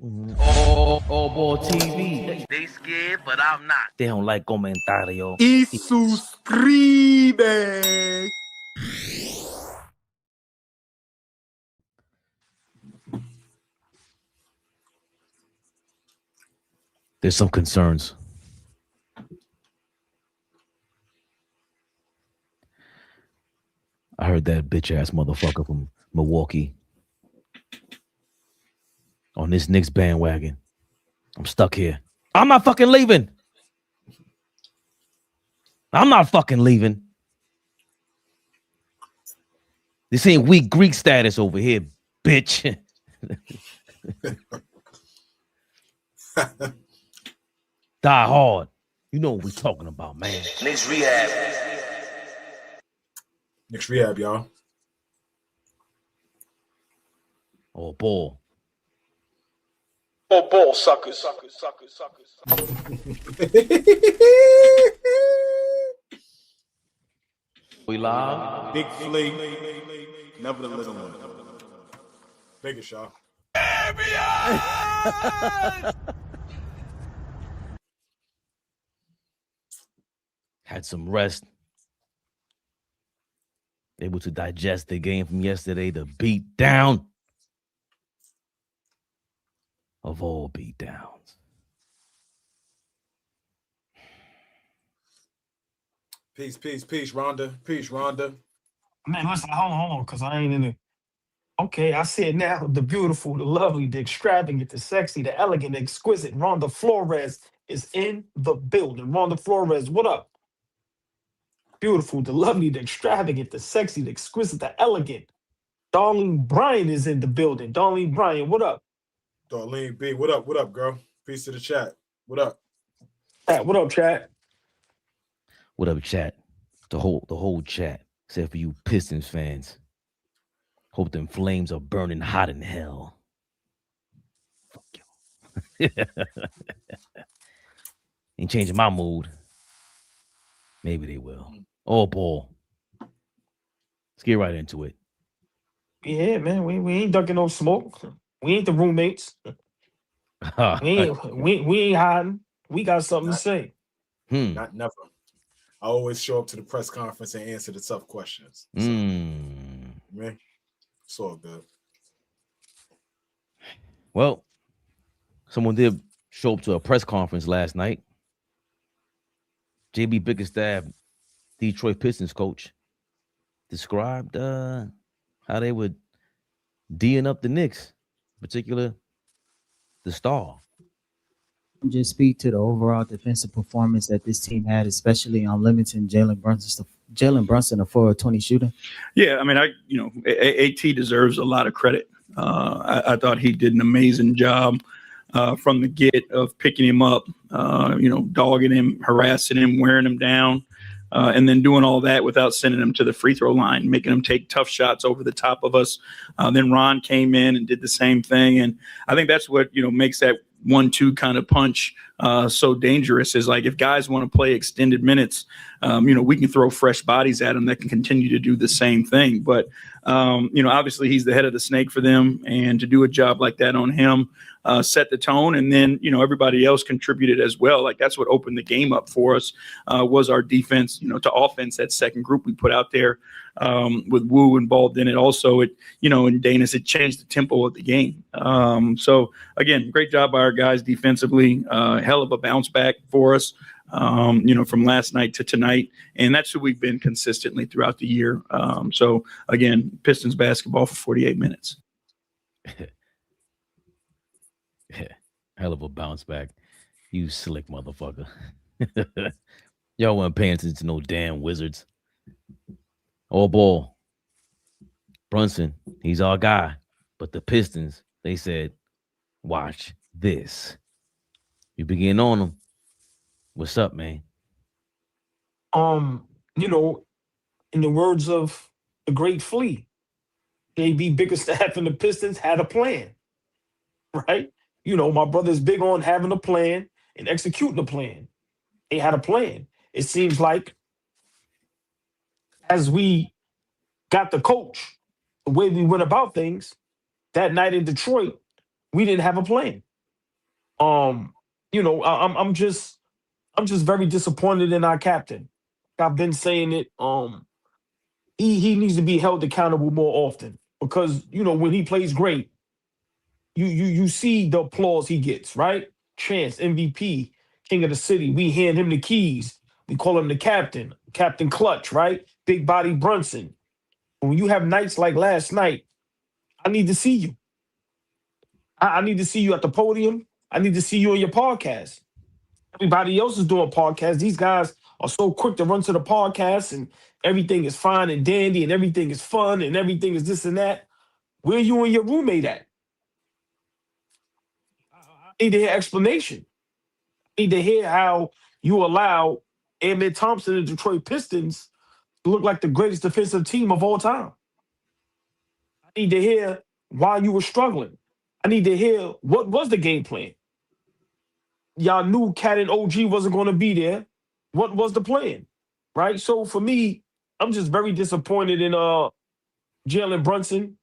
AllBall TV. They scared, but I'm not. They don't like comentario. Y suscribe. There's some concerns. I heard that bitch ass motherfucker from Milwaukee on this Knicks bandwagon. I'm stuck here. I'm not fucking leaving. I'm not fucking leaving. This ain't weak Greek status over here, bitch. Die hard. You know what we're talking about, man. Knicks Rehab. Knicks Rehab, y'all. AllBall. AllBall, suckers. We live. Big Flea. Never the little one. Bickerstaff. Had some rest. Able to digest the game from yesterday, the beatdown of all beatdowns. Peace, Rhonda. Peace, Rhonda. Man, listen, hold on, because I ain't in it. Okay, I see it now. The beautiful, the lovely, the extravagant, the sexy, the elegant, the exquisite Rhonda Flores is in the building. Rhonda Flores, what up? Beautiful, the lovely, the extravagant, the sexy, the exquisite, the elegant. Darlene Bryan is in the building. Darlene Bryan, what up? Darlene B, what up, girl? Peace to the chat. What up? Chat, what up, chat? What up, chat? The whole chat, except for you Pistons fans. Hope them flames are burning hot in hell. Fuck you. Ain't changing my mood. Maybe they will. AllBall. Let's get right into it. Yeah, man, we ain't ducking no smoke. We ain't the roommates. We ain't hiding. We got something to say. Not never. I always show up to the press conference and answer the tough questions. So, man, it's all good. Well, someone did show up to a press conference last night. JB Bickerstaff, Detroit Pistons coach, described how they would D'ing up the Knicks, in particular the star. Just speak to the overall defensive performance that this team had, especially on limiting Jalen Brunson, a 4-20 shooter. Yeah, I mean, AT deserves a lot of credit. I thought he did an amazing job from the get of picking him up, dogging him, harassing him, wearing him down, and then doing all that without sending him to the free throw line, making him take tough shots over the top of us. Then Ron came in and did the same thing. And I think that's what, makes that 1-2 kind of punch so dangerous, is like if guys want to play extended minutes, we can throw fresh bodies at them that can continue to do the same thing. But, obviously he's the head of the snake for them, and to do a job like that on him set the tone. And then, everybody else contributed as well. Like that's what opened the game up for us was our defense, to offense, that second group we put out there with Wu involved in it. Also, and Danis, it changed the tempo of the game. So again, great job by our guys defensively. Hell of a bounce back for us, from last night to tonight. And that's who we've been consistently throughout the year. So again, Pistons basketball for 48 minutes. Hell of a bounce back. You slick motherfucker. Y'all weren't paying attention to no damn Wizards. AllBall. Brunson, he's our guy. But the Pistons, they said, watch this. You begin on them. What's up, man? In the words of the great Flea, JB Bickerstaff and the Pistons had a plan, right? My brother's big on having a plan and executing a plan. They had a plan. It seems like as we got the coach, the way we went about things, that night in Detroit, we didn't have a plan. I'm just very disappointed in our captain. I've been saying it. He needs to be held accountable more often because when he plays great, you see the applause he gets, right? Chance, MVP, King of the City. We hand him the keys. We call him the captain, Captain Clutch, right? Big body Brunson. When you have nights like last night, I need to see you. I need to see you at the podium. I need to see you on your podcast. Everybody else is doing podcasts. These guys are so quick to run to the podcast and everything is fine and dandy and everything is fun and everything is this and that. Where you and your roommate at? I need to hear explanation. I need to hear how you allow Amen Thompson and the Detroit Pistons to look like the greatest defensive team of all time. I need to hear why you were struggling. I need to hear what was the game plan. Y'all knew Cat and OG wasn't going to be there. What was the plan? Right? So for me, I'm just very disappointed in Jalen Brunson.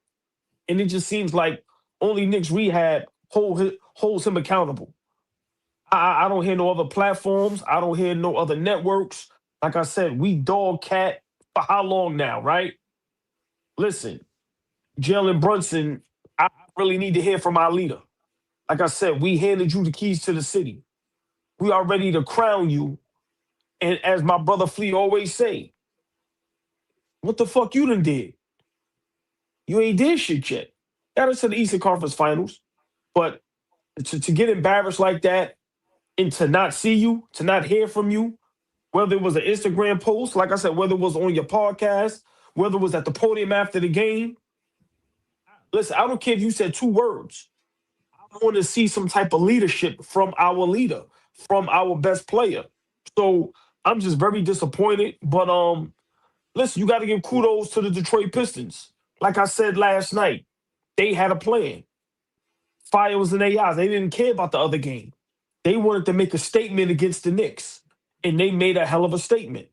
And it just seems like only Knicks Rehab holds him accountable. I don't hear no other platforms. I don't hear no other networks. Like I said, we dog Cat for how long now, right? Listen, Jalen Brunson, I really need to hear from our leader. Like I said, we handed you the keys to the city. We are ready to crown you. And as my brother Flea always say, what the fuck you done did? You ain't did shit yet. Got us to the Eastern Conference Finals. But to get embarrassed like that and to not see you, to not hear from you, whether it was an Instagram post, like I said, whether it was on your podcast, whether it was at the podium after the game. Listen, I don't care if you said 2 words. I want to see some type of leadership from our leader, from our best player. So I'm just very disappointed. But listen, you got to give kudos to the Detroit Pistons. Like I said last night, they had a plan. Fire was in their eyes. They didn't care about the other game. They wanted to make a statement against the Knicks, and they made a hell of a statement.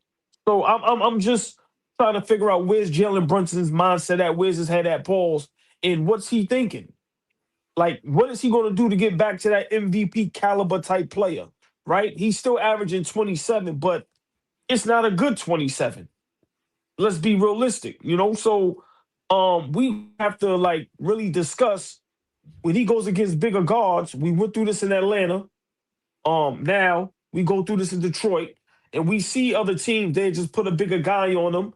So I'm just trying to figure out where's Jalen Brunson's mindset at, where's his head at, Paul's, and what's he thinking? Like, what is he going to do to get back to that MVP caliber type player, right? He's still averaging 27, but it's not a good 27. Let's be realistic, So we have to, like, really discuss when he goes against bigger guards. We went through this in Atlanta. Now we go through this in Detroit, and we see other teams, they just put a bigger guy on them,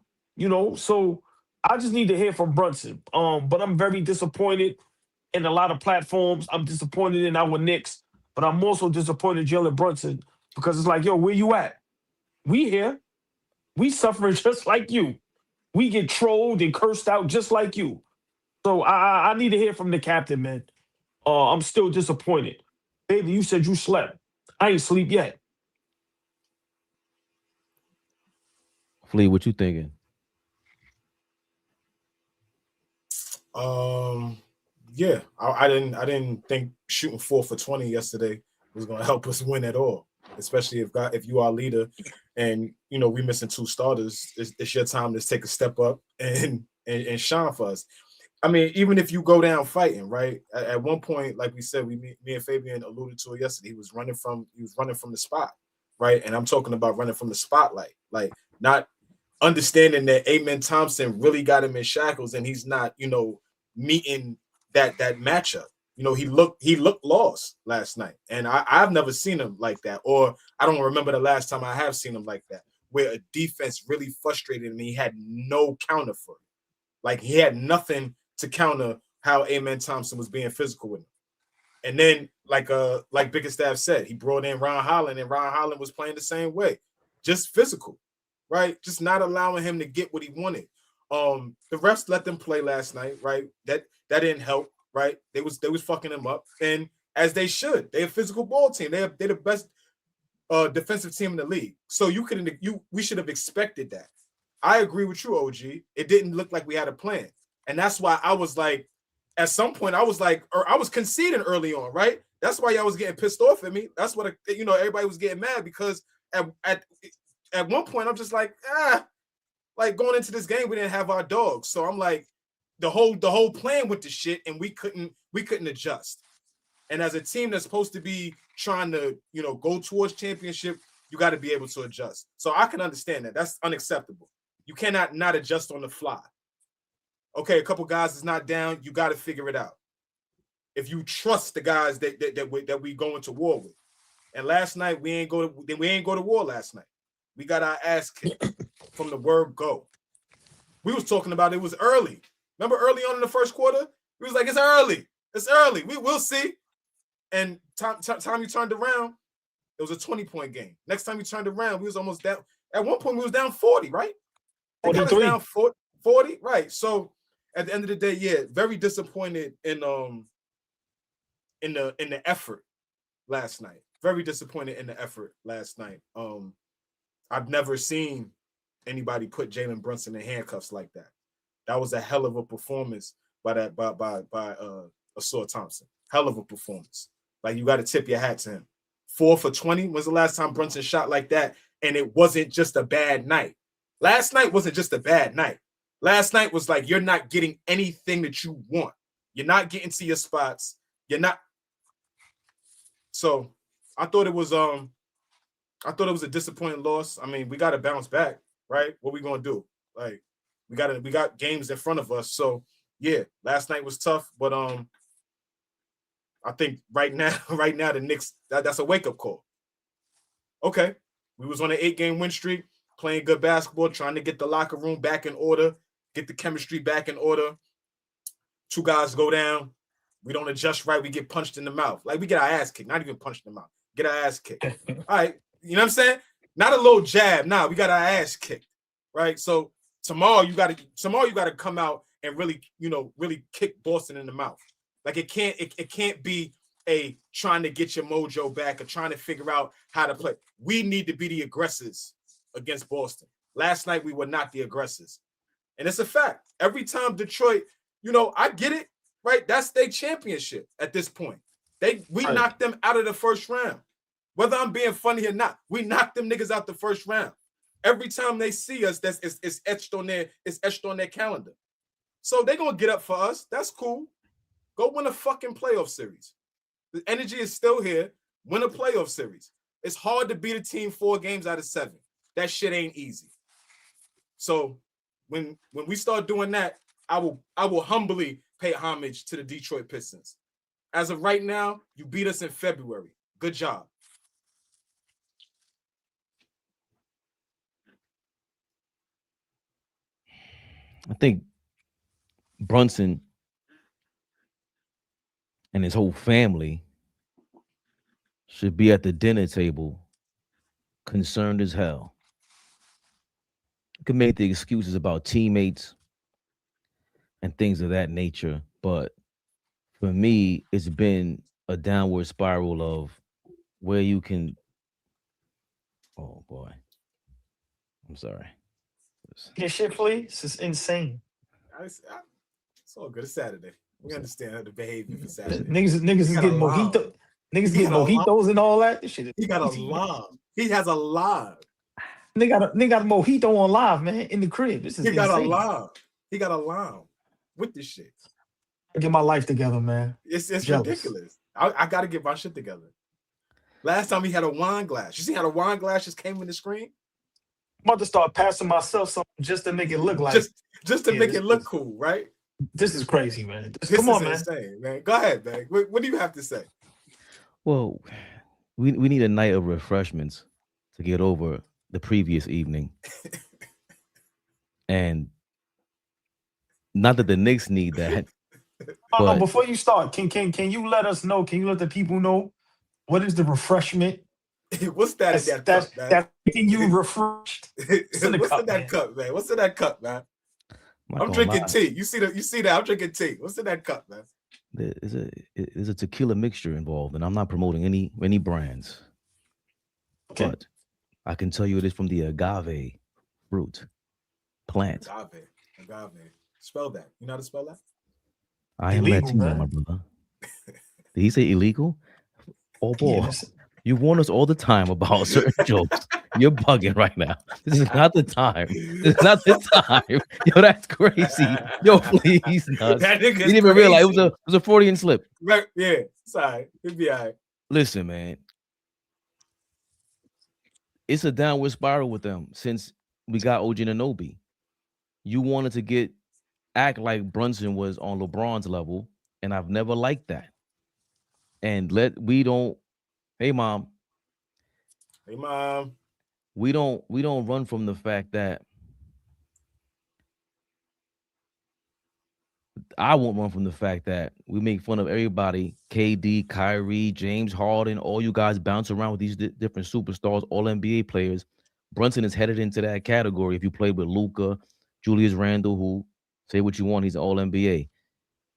So I just need to hear from Brunson. But I'm very disappointed in a lot of platforms. I'm disappointed in our Knicks, but I'm also disappointed in Jalen Brunson because it's like, yo, where you at? We here. We suffering just like you. We get trolled and cursed out just like you. So I need to hear from the captain, man. I'm still disappointed. Baby, you said you slept. I ain't sleep yet. Flea, what you thinking? Yeah, I didn't think shooting 4 for 20 yesterday was going to help us win at all. Especially if you are leader, and we missing 2 starters. It's your time to take a step up and shine for us. I mean, even if you go down fighting, right? At one point, like we said, me and Fabian alluded to it yesterday. He was running from the spot, right? And I'm talking about running from the spotlight, like not understanding that Amen Thompson really got him in shackles, and he's not, meeting that matchup. He looked lost last night, and I've never seen him like that, or I don't remember the last time I have seen him like that, where a defense really frustrated him. He had no counter for it. Like he had nothing to counter how Amen Thompson was being physical with him. And then, like Bickerstaff said, he brought in Ron Holland, and Ron Holland was playing the same way, just physical, right? Just not allowing him to get what he wanted. The refs let them play last night, right? That didn't help, right? They was fucking him up, and as they should. They're a physical ball team. They're the best defensive team in the league. So we should have expected that. I agree with you, OG. It didn't look like we had a plan. And that's why I was like, at some point, I was conceding early on, right? That's why y'all was getting pissed off at me. That's what, everybody was getting mad because at one point, I'm just like, like going into this game, we didn't have our dogs. So I'm like, the whole plan with the shit, and we couldn't adjust. And as a team that's supposed to be trying to, go towards championship, you got to be able to adjust. So I can understand that. That's unacceptable. You cannot not adjust on the fly. Okay, a couple guys is not down. You got to figure it out. If you trust the guys that we go into war with. And last night we ain't go to war last night. We got our ass kicked from the word go. We was talking about it was early. Remember early on in the first quarter? We was like, it's early. It's early. We'll see. And time you turned around, it was a 20-point game. Next time we turned around, we was almost down. At one point, we was down 40, right? 43. Down 40, right? So at the end of the day, yeah, very disappointed in the effort last night. Very disappointed in the effort last night. I've never seen anybody put Jalen Brunson in handcuffs like that. That was a hell of a performance by Asur Thompson. Hell of a performance. Like, you got to tip your hat to him. 4 for 20. When's the last time Brunson shot like that? And it wasn't just a bad night. Last night wasn't just a bad night. Last night was like, you're not getting anything that you want. You're not getting to your spots. You're not. So I thought it was a disappointing loss. I mean, we got to bounce back, right? What we gonna do? Like, we got games in front of us. So yeah, last night was tough, but I think right now the Knicks, that's a wake-up call. Okay, we was on an 8-game win streak, playing good basketball, trying to get the locker room back in order, get the chemistry back in order. 2 guys go down. We don't adjust right. We get punched in the mouth. Like, we get our ass kicked, not even punched in the mouth. Get our ass kicked. All right, you know what I'm saying? Not a little jab. Nah, we got our ass kicked, right? So tomorrow you got to come out and really kick Boston in the mouth. Like, it can't be a trying to get your mojo back or trying to figure out how to play. We need to be the aggressors against Boston. Last night we were not the aggressors. And it's a fact. Every time Detroit, I get it, right? That's their championship at this point. We knocked them out of the first round. Whether I'm being funny or not, we knocked them niggas out the first round. Every time they see us, it's etched on their calendar. So they're gonna get up for us. That's cool. Go win a fucking playoff series. The energy is still here. Win a playoff series. It's hard to beat a team 4 games out of 7. That shit ain't easy. So when we start doing that, I will humbly pay homage to the Detroit Pistons. As of right now, you beat us in February. Good job. I think Brunson and his whole family should be at the dinner table concerned as hell. You can make the excuses about teammates and things of that nature, but for me, it's been a downward spiral of where you can. Oh boy, I'm sorry. This shit, please. It's insane. It's all good. It's Saturday. We understand how the behavior for Saturday. Niggas is getting mojito. Niggas get mojitos and all that. This shit. He got a live. He has a live. They got a mojito on live, man, in the crib. This is He got insane. a live. He got a live with this shit. I get my life together, man. It's ridiculous. I got to get my shit together. Last time he had a wine glass. You see how the wine glass just came in the screen? I'm about to start passing myself some just to make it look like just to make it look cool, right? This is crazy, man. Come on, man. Insane, man. Go ahead, man. What do you have to say? Well, we need a night of refreshments to get over the previous evening. And not that the Knicks need that. No, before you start, can you let us know? Can you let the people know what is the refreshment? What's that? That's making you refreshed. What's in that cup, man? What's in that cup, man? I'm drinking tea. You see that? I'm drinking tea. What's in that cup, man? There's a tequila mixture involved, and I'm not promoting any brands. Okay. But I can tell you it is from the agave fruit plant. Agave. Spell that. You know how to spell that? I am Latino, my brother. Did he say illegal? Oh boy, you warn us all the time about certain jokes. You're bugging right now. This is not the time. This is not the time. Yo, that's crazy. Yo, please, nuts. That You nigga's didn't even realize it crazy. was a Freudian slip. Right, yeah, it's all right. It'll be all right. Listen, man. It's a downward spiral with them since we got OG Anunoby. You wanted to act like Brunson was on LeBron's level, and I've never liked that. And hey mom, Hey, mom. we don't run from the fact that I won't run from the fact that we make fun of everybody. KD, Kyrie, James Harden, all you guys bounce around with these different superstars, all NBA players. Brunson is headed into that category. If you played with Luka, Julius Randle, who say what you want, he's an all NBA.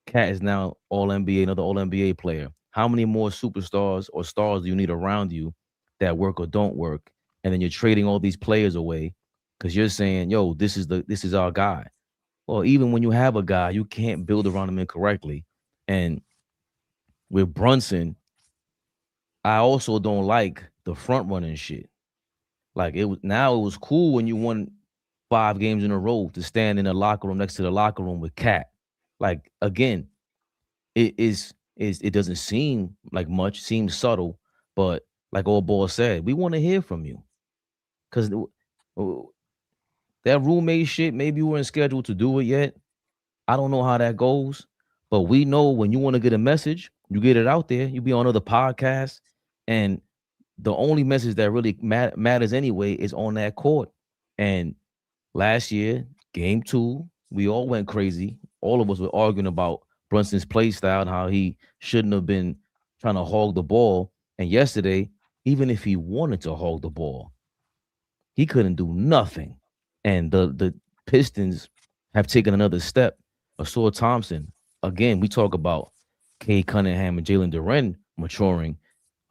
Cat is now all NBA, another all NBA player. How many more superstars or stars do you need around you that work or don't work? And then you're trading all these players away because you're saying, yo, this is our guy. Well, even when you have a guy, you can't build around him incorrectly. And with Brunson, I also don't like the front running shit. Like it was cool when you won 5 games in a row to stand in the locker room next to the locker room with Cat. Like again, it doesn't seem like much, seems subtle, but like AllBall said, we want to hear from you. Because that roommate shit, maybe you weren't scheduled to do it yet. I don't know how that goes, but we know when you want to get a message, you get it out there. You be on other podcasts, and the only message that really matters anyway is on that court. And last year, game 2, we all went crazy. All of us were arguing about Brunson's play style and how he shouldn't have been trying to hog the ball. And yesterday, even if he wanted to hog the ball, he couldn't do nothing. And the Pistons have taken another step. Asor Thompson, again, we talk about Cade Cunningham and Jalen Duren maturing.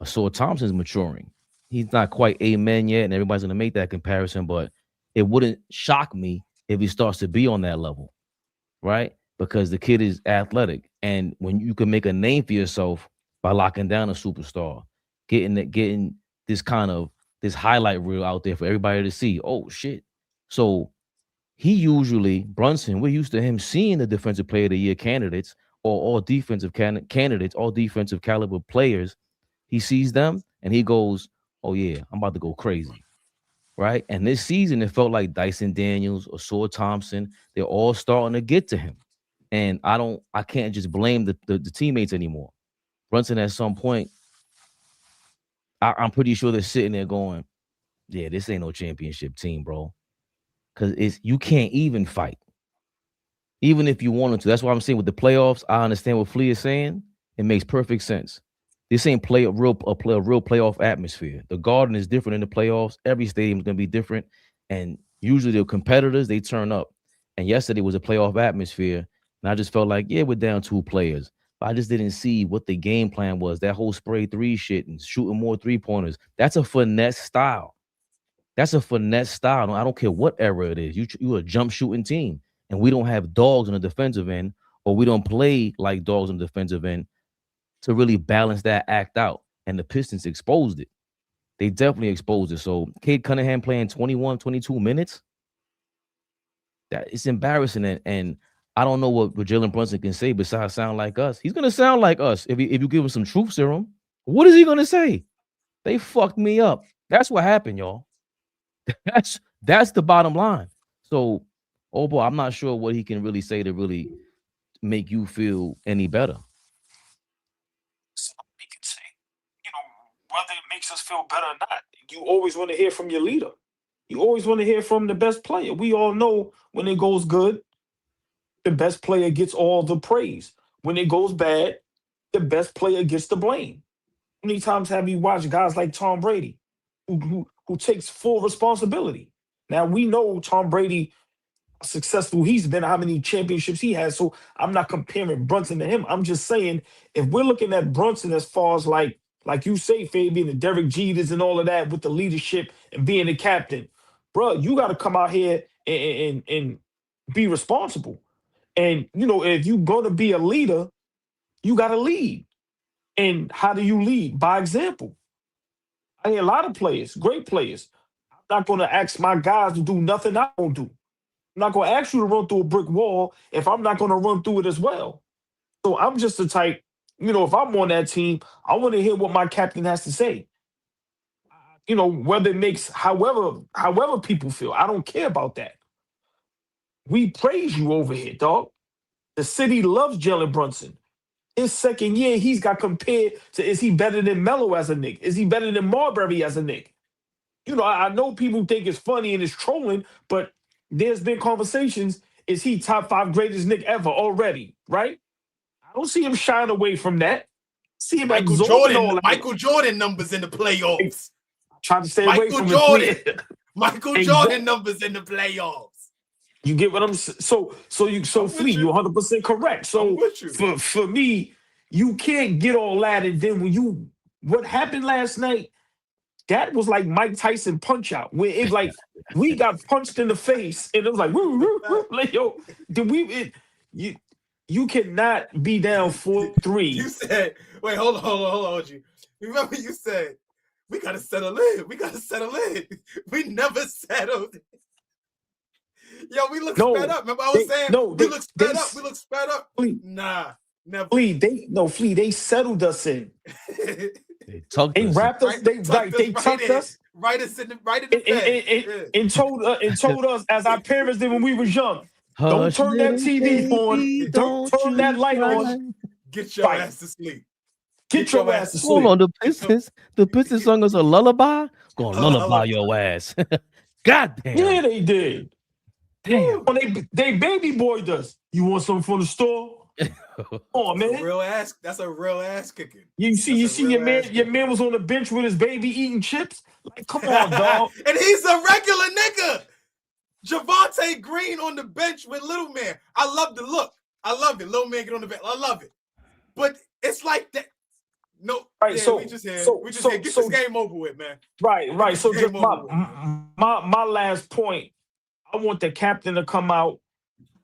Asor Thompson's maturing. He's not quite amen yet, and everybody's going to make that comparison, but it wouldn't shock me if he starts to be on that level, right? Because the kid is athletic. And when you can make a name for yourself by locking down a superstar, getting this kind of this highlight reel out there for everybody to see. Oh, shit. So Brunson, we're used to him seeing the defensive player of the year candidates or all defensive candidates, all defensive caliber players. He sees them and he goes, oh yeah, I'm about to go crazy. Right. And this season, it felt like Dyson Daniels or Asor Thompson, they're all starting to get to him. And I can't just blame the teammates anymore. Brunson at some point, I'm pretty sure they're sitting there going, yeah, this ain't no championship team, bro. Because you can't even fight. Even if you wanted to. That's why I'm saying with the playoffs, I understand what Flea is saying. It makes perfect sense. This ain't a real playoff atmosphere. The Garden is different in the playoffs. Every stadium is going to be different. And usually the competitors, they turn up. And yesterday was a playoff atmosphere. And I just felt like, yeah, we're down 2 players. But I just didn't see what the game plan was. That whole spray 3 shit and shooting more 3-pointers. That's a finesse style. That's a finesse style. I don't care what era it is. You're a jump shooting team. And we don't have dogs on the defensive end, or we don't play like dogs on the defensive end to really balance that act out. And the Pistons exposed it. They definitely exposed it. So Cade Cunningham playing 21, 22 minutes, it's embarrassing. And I don't know what Jalen Brunson can say besides sound like us. He's going to sound like us if you give him some truth serum. What is he going to say? They fucked me up. That's what happened, y'all. That's the bottom line. So, boy, I'm not sure what he can really say to really make you feel any better. Something he can say, whether it makes us feel better or not. You always want to hear from your leader. You always want to hear from the best player. We all know when it goes good, the best player gets all the praise. When it goes bad, the best player gets the blame. How many times have you watched guys like Tom Brady who takes full responsibility? Now, we know Tom Brady, how successful he's been, how many championships he has, so I'm not comparing Brunson to him. I'm just saying, if we're looking at Brunson as far as like you say, Fabian, the Derek Jeters and all of that with the leadership and being the captain, bro, you got to come out here and be responsible. And, if you're going to be a leader, you got to lead. And how do you lead? By example. I hear a lot of players, great players. not going to ask my guys to do nothing I don't do. I'm not going to ask you to run through a brick wall if I'm not going to run through it as well. So I'm just the type, if I'm on that team, I want to hear what my captain has to say. Whether it makes however people feel. I don't care about that. We praise you over here, dog. The city loves Jalen Brunson. His second year, he's got compared to, is he better than Melo as a Knick? Is he better than Marbury as a Knick? I know people think it's funny and it's trolling, but there's been conversations. Is he top 5 greatest Knick ever already, right? I don't see him shying away from that. See him Michael absorbing all Jordan, that. Michael Jordan numbers in the playoffs. Trying to stay away from Jordan. it. Michael Jordan numbers in the playoffs. You get what I'm saying? So Flea, you're 100% correct. So for me, you can't get all that, and then what happened last night, that was like Mike Tyson punch out, where it like we got punched in the face, and it was like woo, woo, woo. Like, yo, you cannot be down 4-3. You said, wait, hold on, G. Remember you said we gotta settle in. We never settled. Yo, we look sped up. Remember I was saying we look sped up. Nah, never. Flea, they settled us in. They wrapped us. They tucked us. Right in the and told us as our parents did when we was young. Don't turn that TV on. Don't turn that light on. Get your ass to sleep. Get your ass to sleep. Hold on, the Pistons sung us a lullaby. Gonna lullaby your ass. God damn. Yeah, they did. Damn. They baby boyed us. You want something from the store? Oh man, that's a real ass kicking. You see your man was on the bench with his baby eating chips. Like, come on, dog. And he's a regular nigga. Javonte Green on the bench with Little Man. I love the look. I love it. Little Man get on the bench. I love it. But it's like that. No, right. Yeah, So we just here. Get this game over with, man. Right. So just my last point. I want the captain to come out,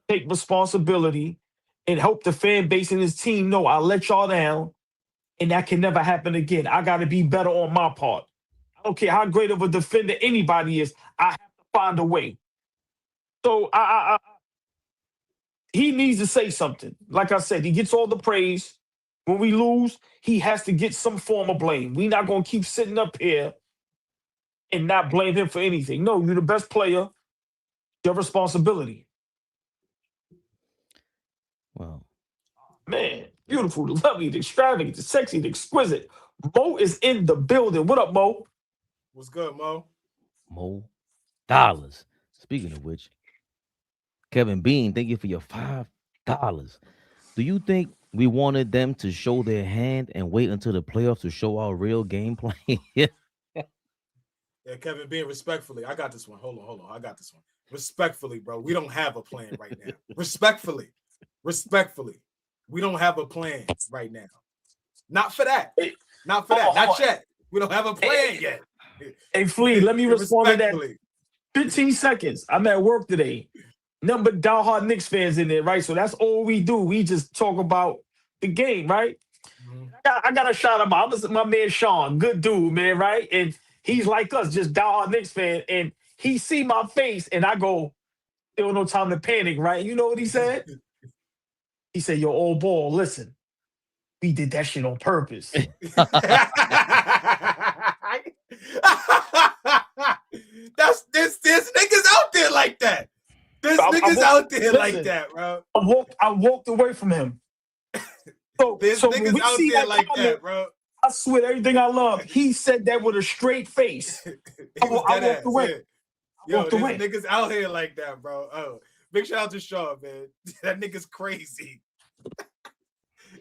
take responsibility, and help the fan base and his team know I let y'all down, and that can never happen again. I got to be better on my part. I don't care how great of a defender anybody is. I have to find a way. So he needs to say something. Like I said, he gets all the praise. When we lose, he has to get some form of blame. We're not going to keep sitting up here and not blame him for anything. No, you're the best player. Your responsibility. Wow. Man, beautiful, the lovely, the extravagant, the sexy, the exquisite. Mo is in the building. What up, Mo? What's good, Mo? Mo dollars. Speaking of which, Kevin Bean, thank you for your $5. Do you think we wanted them to show their hand and wait until the playoffs to show our real game plan? Yeah, Kevin Bean, respectfully, I got this one. Hold on. I got this one. Respectfully, bro, we don't have a plan right now. Respectfully, we don't have a plan right now. Not for that. Not yet. We don't have a plan yet. Hey, Flea, let me respond to that. 15 seconds. I'm at work today. Nothing but diehard Knicks fans in there, right? So that's all we do. We just talk about the game, right? Mm-hmm. I got to shout him out. My man Sean, good dude, man, right? And he's like us, just diehard Knicks fan. And he see my face, and I go, there was no time to panic, right? You know what he said? He said, yo, AllBall, listen, we did that shit on purpose. There's niggas out there like that. There's niggas out there like that, bro. I walked away from him. There's niggas out there like that, bro. I swear everything I love. He said that with a straight face. I walked away. Yo, there's niggas out here like that, bro. Oh, big shout out to Sean, man. That nigga's crazy.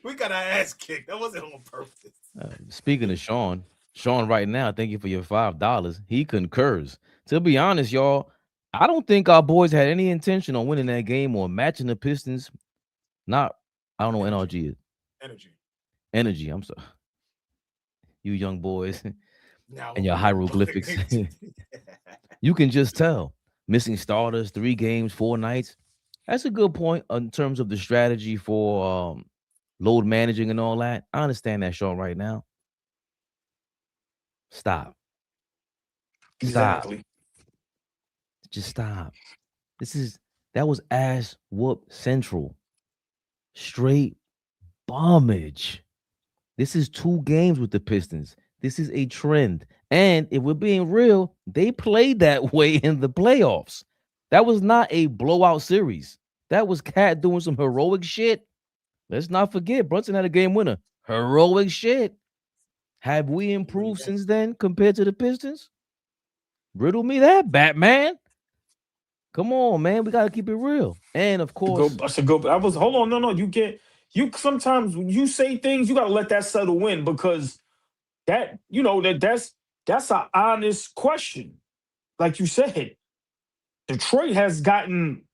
We got our ass kicked. That wasn't on purpose. Speaking of Sean right now, thank you for your $5. He concurs. To be honest, y'all, I don't think our boys had any intention on winning that game or matching the Pistons. I don't know what NRG is. Energy. I'm sorry. You young boys and your hieroglyphics. You can just tell. Missing starters, 3 games, 4 nights. That's a good point in terms of the strategy for load managing and all that. I understand that, Sean, right now. Stop. Exactly. Just stop. That was ass whoop central. Straight bombage. This is 2 games with the Pistons. This is a trend. And if we're being real, they played that way in the playoffs. That was not a blowout series. That was Cat doing some heroic shit. Let's not forget, Brunson had a game winner. Heroic shit. Have we improved since then compared to the Pistons? Riddle me that, Batman. Come on, man. We got to keep it real. And of course, hold on. No. You sometimes when you say things, you got to let that settle in because that's an honest question. Like you said, Detroit has gotten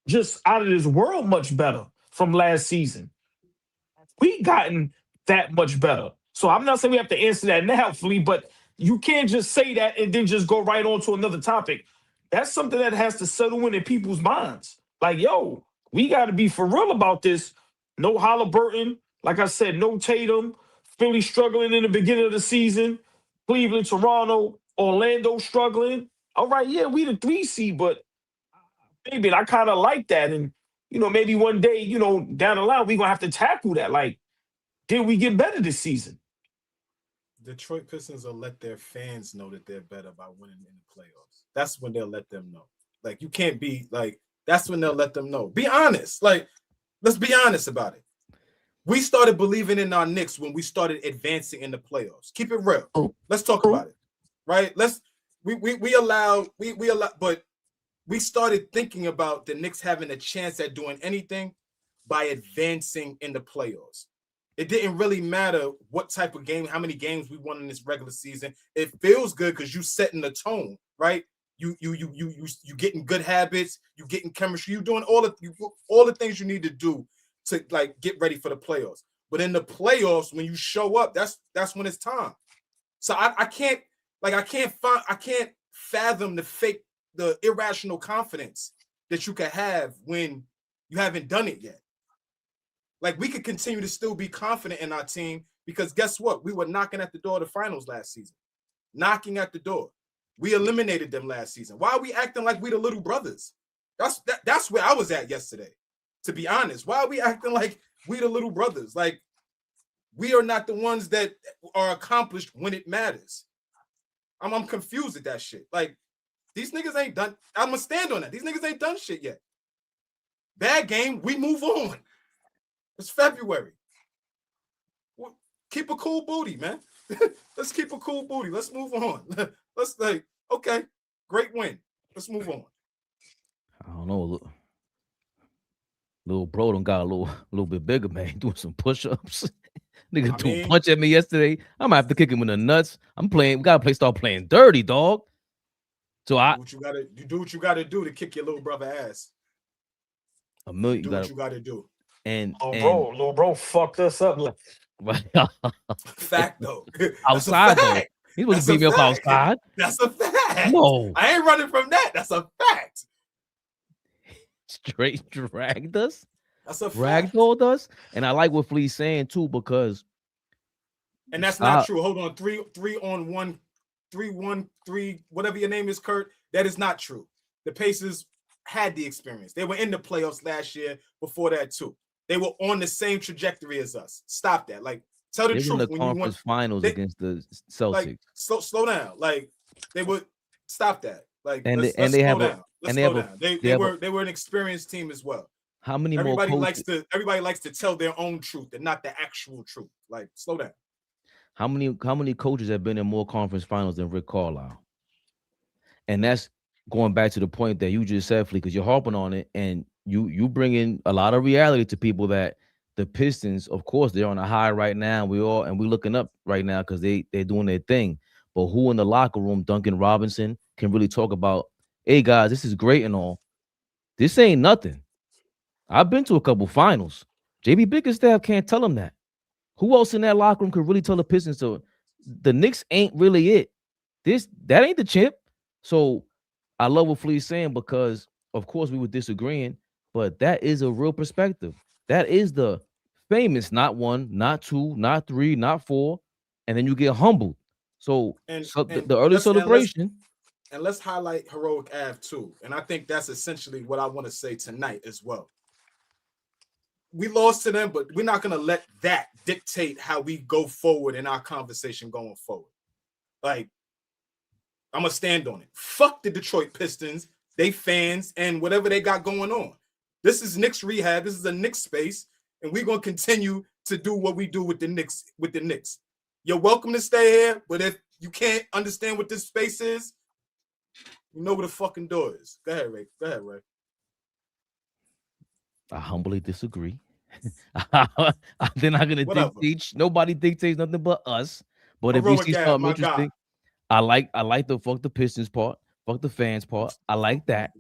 just out of this world much better from last season. We gotten that much better. So I'm not saying we have to answer that now, Flea, but you can't just say that and then just go right on to another topic. That's something that has to settle in people's minds. Like, yo, we got to be for real about this. No Halliburton. Like I said, no Tatum. Philly struggling in the beginning of the season. Cleveland, Toronto, Orlando struggling. All right, yeah, we the 3 seed, but maybe I kind of like that. And, maybe one day, down the line, we're going to have to tackle that. Like, did we get better this season? Detroit Pistons will let their fans know that they're better by winning in the playoffs. That's when they'll let them know. Like, you can't be like, that's when they'll let them know. Be honest. Like, let's be honest about it. We started believing in our Knicks when we started advancing in the playoffs. Keep it real. Let's talk about it. Right? We allowed, but we started thinking about the Knicks having a chance at doing anything by advancing in the playoffs. It didn't really matter what type of game, how many games we won in this regular season. It feels good because you setting the tone, right? You getting good habits, you getting chemistry, you doing all the things you need to do to like get ready for the playoffs. But in the playoffs, when you show up, that's when it's time. So I can't fathom the irrational confidence that you can have when you haven't done it yet. Like, we could continue to still be confident in our team because guess what? We were knocking at the door of the finals last season. Knocking at the door. We eliminated them last season. Why are we acting like we the little brothers? That's where I was at yesterday, to be honest. Why are we acting like we the little brothers? Like, we are not the ones that are accomplished when it matters. I'm confused at that shit. Like, these niggas ain't done. I'm going to stand on that. These niggas ain't done shit yet. Bad game, we move on. It's February. Keep a cool booty, man. Let's keep a cool booty. Let's move on. Let's okay, great win. Let's move on. I don't know. Little bro done got a little bit bigger, man. Doing some push-ups. Nigga threw a punch at me yesterday. I'm gonna have to kick him in the nuts. We gotta start playing dirty, dog. So you do what you gotta do to kick your little brother ass. What you gotta do. Little bro fucked us up. Fact though. Outside though. He was beat me up outside. That's a fact. No. I ain't running from that. That's a fact. Straight dragged us. That's a fact. Ragdolled us. And I like what Flea's saying too, because and that's not true. Hold on. 3-on-1, 3-1-3, whatever your name is, Kurt. That is not true. The Pacers had the experience. They were in the playoffs last year before that too. They were on the same trajectory as us. Stop that. Like, tell the truth. In the conference finals against the Celtics. Like, slow down. Like, they would stop that. Like, they were an experienced team as well. How many everybody likes to tell their own truth and not the actual truth. Like, slow down. How many coaches have been in more conference finals than Rick Carlisle? And that's going back to the point that you just said, Flea, because you're harping on it, and you bring in a lot of reality to people that the Pistons, of course, they're on a high right now. We're looking up right now because they're doing their thing. But who in the locker room, Duncan Robinson, can really talk about, hey guys, this is great and all. This ain't nothing. I've been to a couple finals. JB Bickerstaff can't tell them that. Who else in that locker room could really tell the Pistons? So the Knicks ain't really it. That ain't the chip. So I love what Flea's saying because, of course, we were disagreeing, but that is a real perspective. That is the famous not 1, not 2, not 3, not 4, and then you get humbled. So the early celebration. and let's highlight Heroic Ave too. And I think that's essentially what I want to say tonight as well. We lost to them, but we're not going to let that dictate how we go forward in our conversation going forward. Like, I'm going to stand on it. Fuck the Detroit Pistons, they fans, and whatever they got going on. This is Knicks Rehab. This is a Knicks space, and we're going to continue to do what we do with the Knicks. You're welcome to stay here, but if you can't understand what this space is, you know where the fucking door is. Go ahead, Ray. I humbly disagree. They're not gonna dictate. Nobody dictates nothing but us. But if you see something interesting, I like the fuck the Pistons part, fuck the fans part. I like that.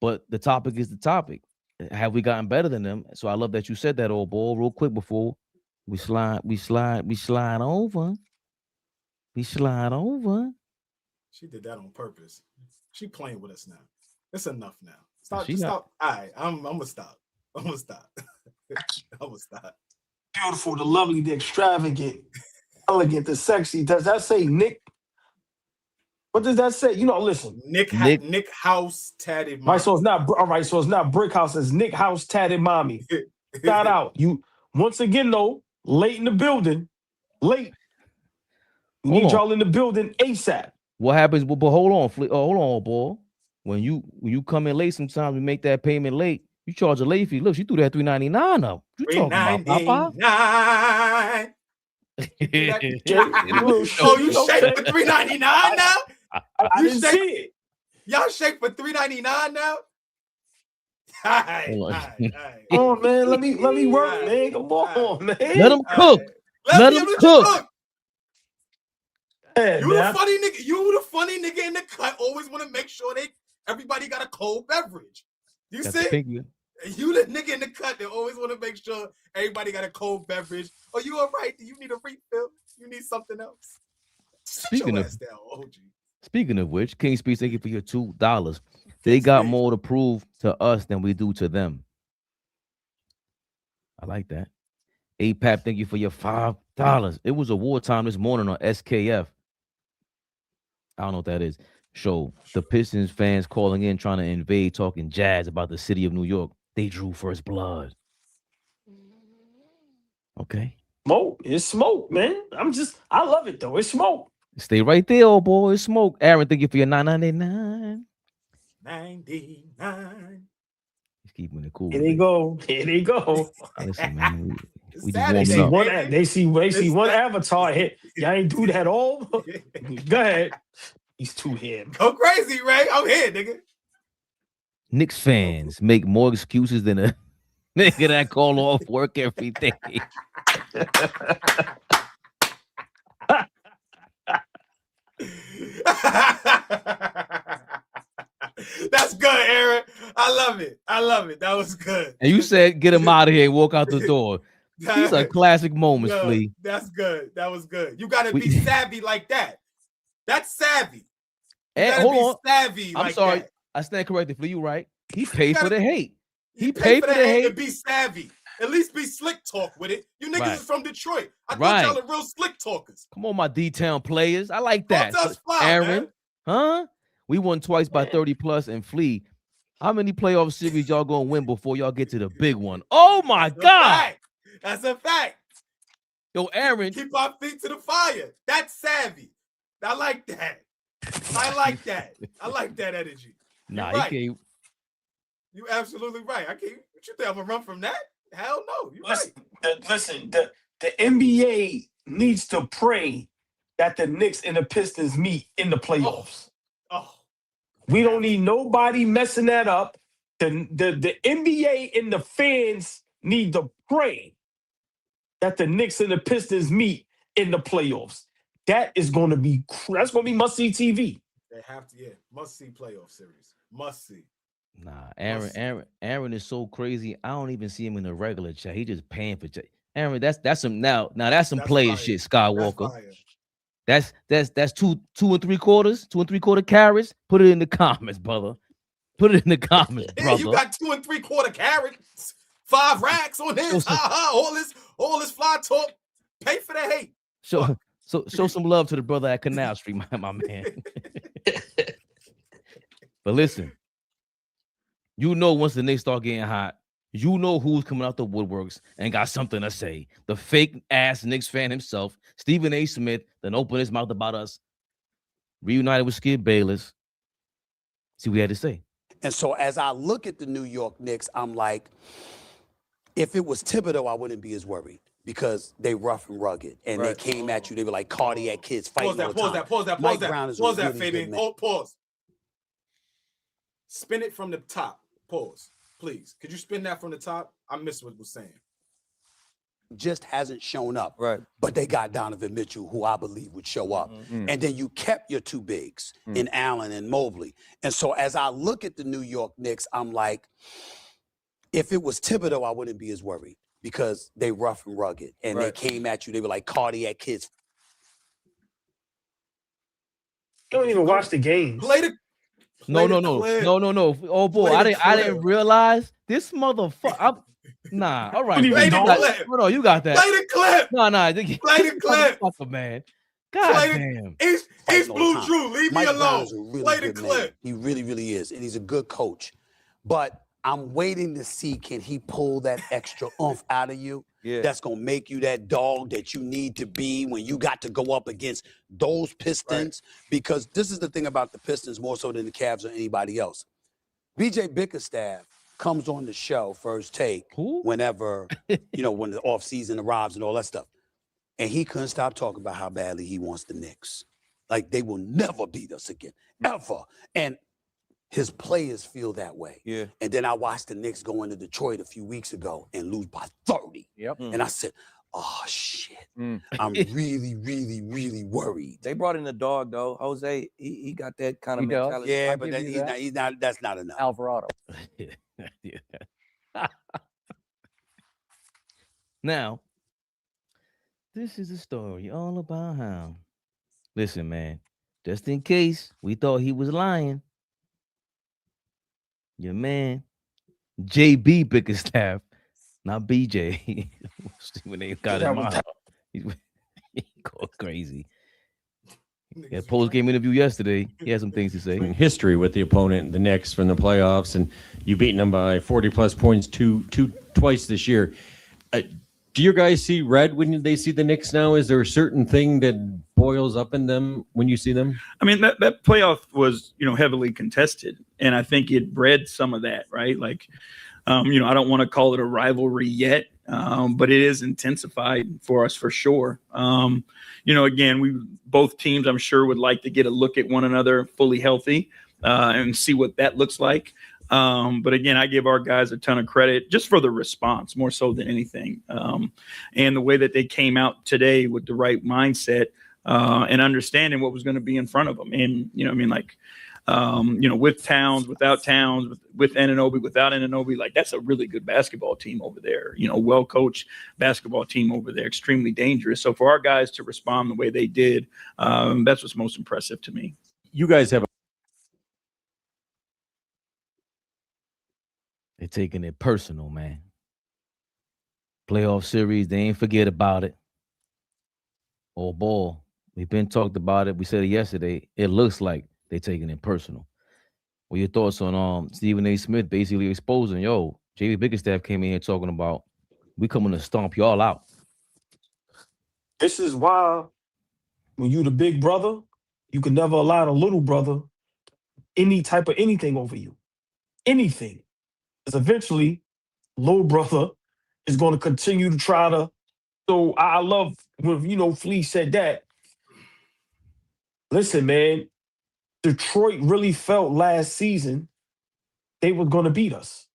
But the topic is the topic. Have we gotten better than them? So I love that you said that, old boy, real quick before we slide over. We slide over. She did that on purpose. She playing with us now. It's enough now. Stop. All right, I'm gonna stop. I'm gonna stop. Beautiful, the lovely, the extravagant, elegant, the sexy. Does that say Nick? What does that say? You know, listen. Nick House tatted mommy. Right, so it's not all right. So it's not Brick House. It's Nick House tatted mommy. Shout out. You once again though, late in the building. Late. We need y'all in the building ASAP. What happens? But hold on, boy. When you come in late, sometimes we make that payment late. You charge a late fee. Look, she threw that $3.99 up. You talking about, Papa? Oh, you shake for $3.99 now? I didn't see it. Y'all shake for $3.99 now? All right. Oh man, let me work, man. Come on, man. Let them cook. Let them cook. You the funny nigga in the cut. Always want to make sure everybody got a cold beverage. You see? You the nigga in the cut that always want to make sure everybody got a cold beverage. Oh, you all right? Do you need a refill? You need something else? Speaking of which, King Speech, thank you for your $2. They got more to prove to us than we do to them. I like that. APAP, thank you for your $5. It was a wartime this morning on SKF. I don't know what that is. Show the Pistons fans calling in, trying to invade, talking jazz about the city of New York. They drew first blood. Okay. Smoke. It's smoke, man. I love it though. It's smoke. Stay right there, old boy. It's smoke. Aaron, thank you for your $9.99. 99. He's keeping it cool. Here they go. Listen, man. We just warming up. They see one avatar hit. Y'all ain't do that all. Go ahead. He's too here. Go crazy, Ray. I'm here, nigga. Knicks fans make more excuses than a nigga that call off work every day. That's good, Aaron. I love it. That was good. And you said get him out of here and walk out the door. These are classic moments, Flea. That's good. That was good. You got to be savvy like that. That's savvy. Hold on. Savvy. I'm sorry. That. I stand corrected, Flea. You right. He paid for the hate. He paid for the hate to be savvy. At least be slick talk with it. You niggas is from Detroit. I thought y'all are real slick talkers. Come on, my D-Town players. I like that. Aaron, man. Huh? We won twice by 30 plus and Flea. How many playoff series y'all gonna win before y'all get to the big one? Oh my God. That's a fact. Yo, Aaron. Keep our feet to the fire. That's savvy. I like that. I like that energy. Nah, right. You can't. You absolutely right. I can't. What you think I'm gonna run from that? Hell no. Listen, the NBA needs to pray that the Knicks and the Pistons meet in the playoffs. We don't need nobody messing that up. The NBA and the fans need to pray that the Knicks and the Pistons meet in the playoffs. That's going to be must-see TV. They have to, must-see playoff series. Must-see. Nah, Aaron is so crazy. I don't even see him in the regular chat. He just paying for chat. Aaron, that's some that's some player shit, Skywalker. That's 2 3/4 carats. Put it in the comments, brother. Put it in the comments, brother. You got 2 3/4 carats, 5 racks on his. All this fly talk. Pay for the hate. Show some love to the brother at Canal Street, my man. But listen, you know once the Knicks start getting hot, you know who's coming out the woodworks and got something to say. The fake ass Knicks fan himself, Stephen A. Smith, then opened his mouth about us. Reunited with Skip Bayless. See what he had to say. And so as I look at the New York Knicks, I'm like, if it was Thibodeau, I wouldn't be as worried because they rough and rugged and they came at you. They were like cardiac kids fighting Pause that. Mike Brown is a really good Fabian. man. Pause. Spin it from the top. Pause. Please. Could you spin that from the top? I missed what was saying. Just hasn't shown up. Right. But they got Donovan Mitchell, who I believe would show up. And then you kept your two bigs in Allen and Mobley. And so as I look at the New York Knicks, I'm like, if it was Thibodeau, I wouldn't be as worried because they rough and rugged and they came at you. They were like cardiac kids. You don't even watch the games. No. Oh boy, I didn't realize this motherfucker. Nah, all right. Play the clip. No, you got that. Play the clip. No. Play the clip. Motherfucker, man. God damn. East Blue Drew, leave Mike me Brown alone. is a really Play the good clip. man. He really, really is. And he's a good coach. But I'm waiting to see, can he pull that extra oomph out of you? Yeah. That's going to make you that dog that you need to be when you got to go up against those Pistons. Because this is the thing about the Pistons more so than the Cavs or anybody else. BJ Bickerstaff comes on the show, First Take, whenever, when the offseason arrives and all that stuff. And he couldn't stop talking about how badly he wants the Knicks. Like, they will never beat us again, ever. And his players feel that way. Yeah. And then I watched the Knicks go into Detroit a few weeks ago and lose by 30. Yep. And I said, oh, shit. I'm really, really, really worried. They brought in the dog, though. Jose, he got that kind of mentality. Yeah, but then he's not, that's not enough. Alvarado. Now, this is a story all about how. Listen, man, just in case we thought he was lying, your man, JB Bickerstaff, not BJ. When they got him out, he go crazy. Yeah, post-game interview yesterday. He had some things to say. In history with the opponent, the Knicks, from the playoffs, and you beating them by 40-plus points twice this year. Do your guys see red when they see the Knicks now? Is there a certain thing that boils up in them when you see them? I mean, that playoff was, heavily contested, and I think it bred some of that, right? Like, I don't want to call it a rivalry yet, but it is intensified for us for sure. Again, both teams, I'm sure, would like to get a look at one another fully healthy and see what that looks like. But again, I give our guys a ton of credit just for the response, more so than anything. And the way that they came out today with the right mindset and understanding what was going to be in front of them. And, with Towns, without Towns, with Anunoby, without Anunoby, like that's a really good basketball team over there, well-coached basketball team over there, extremely dangerous. So for our guys to respond the way they did, that's what's most impressive to me. You guys have They're taking it personal, man. Playoff series, they ain't forget about it. AllBall, we've been talked about it. We said it yesterday. It looks like they're taking it personal. What your thoughts on Stephen A. Smith basically exposing, JB Bickerstaff came in here talking about we coming to stomp y'all out. This is why when you the big brother, you can never allow the little brother any type of anything over you. Anything. Because eventually, little brother is going to continue to try to. So I love when, Flea said that. Listen, man, Detroit really felt last season they were going to beat us,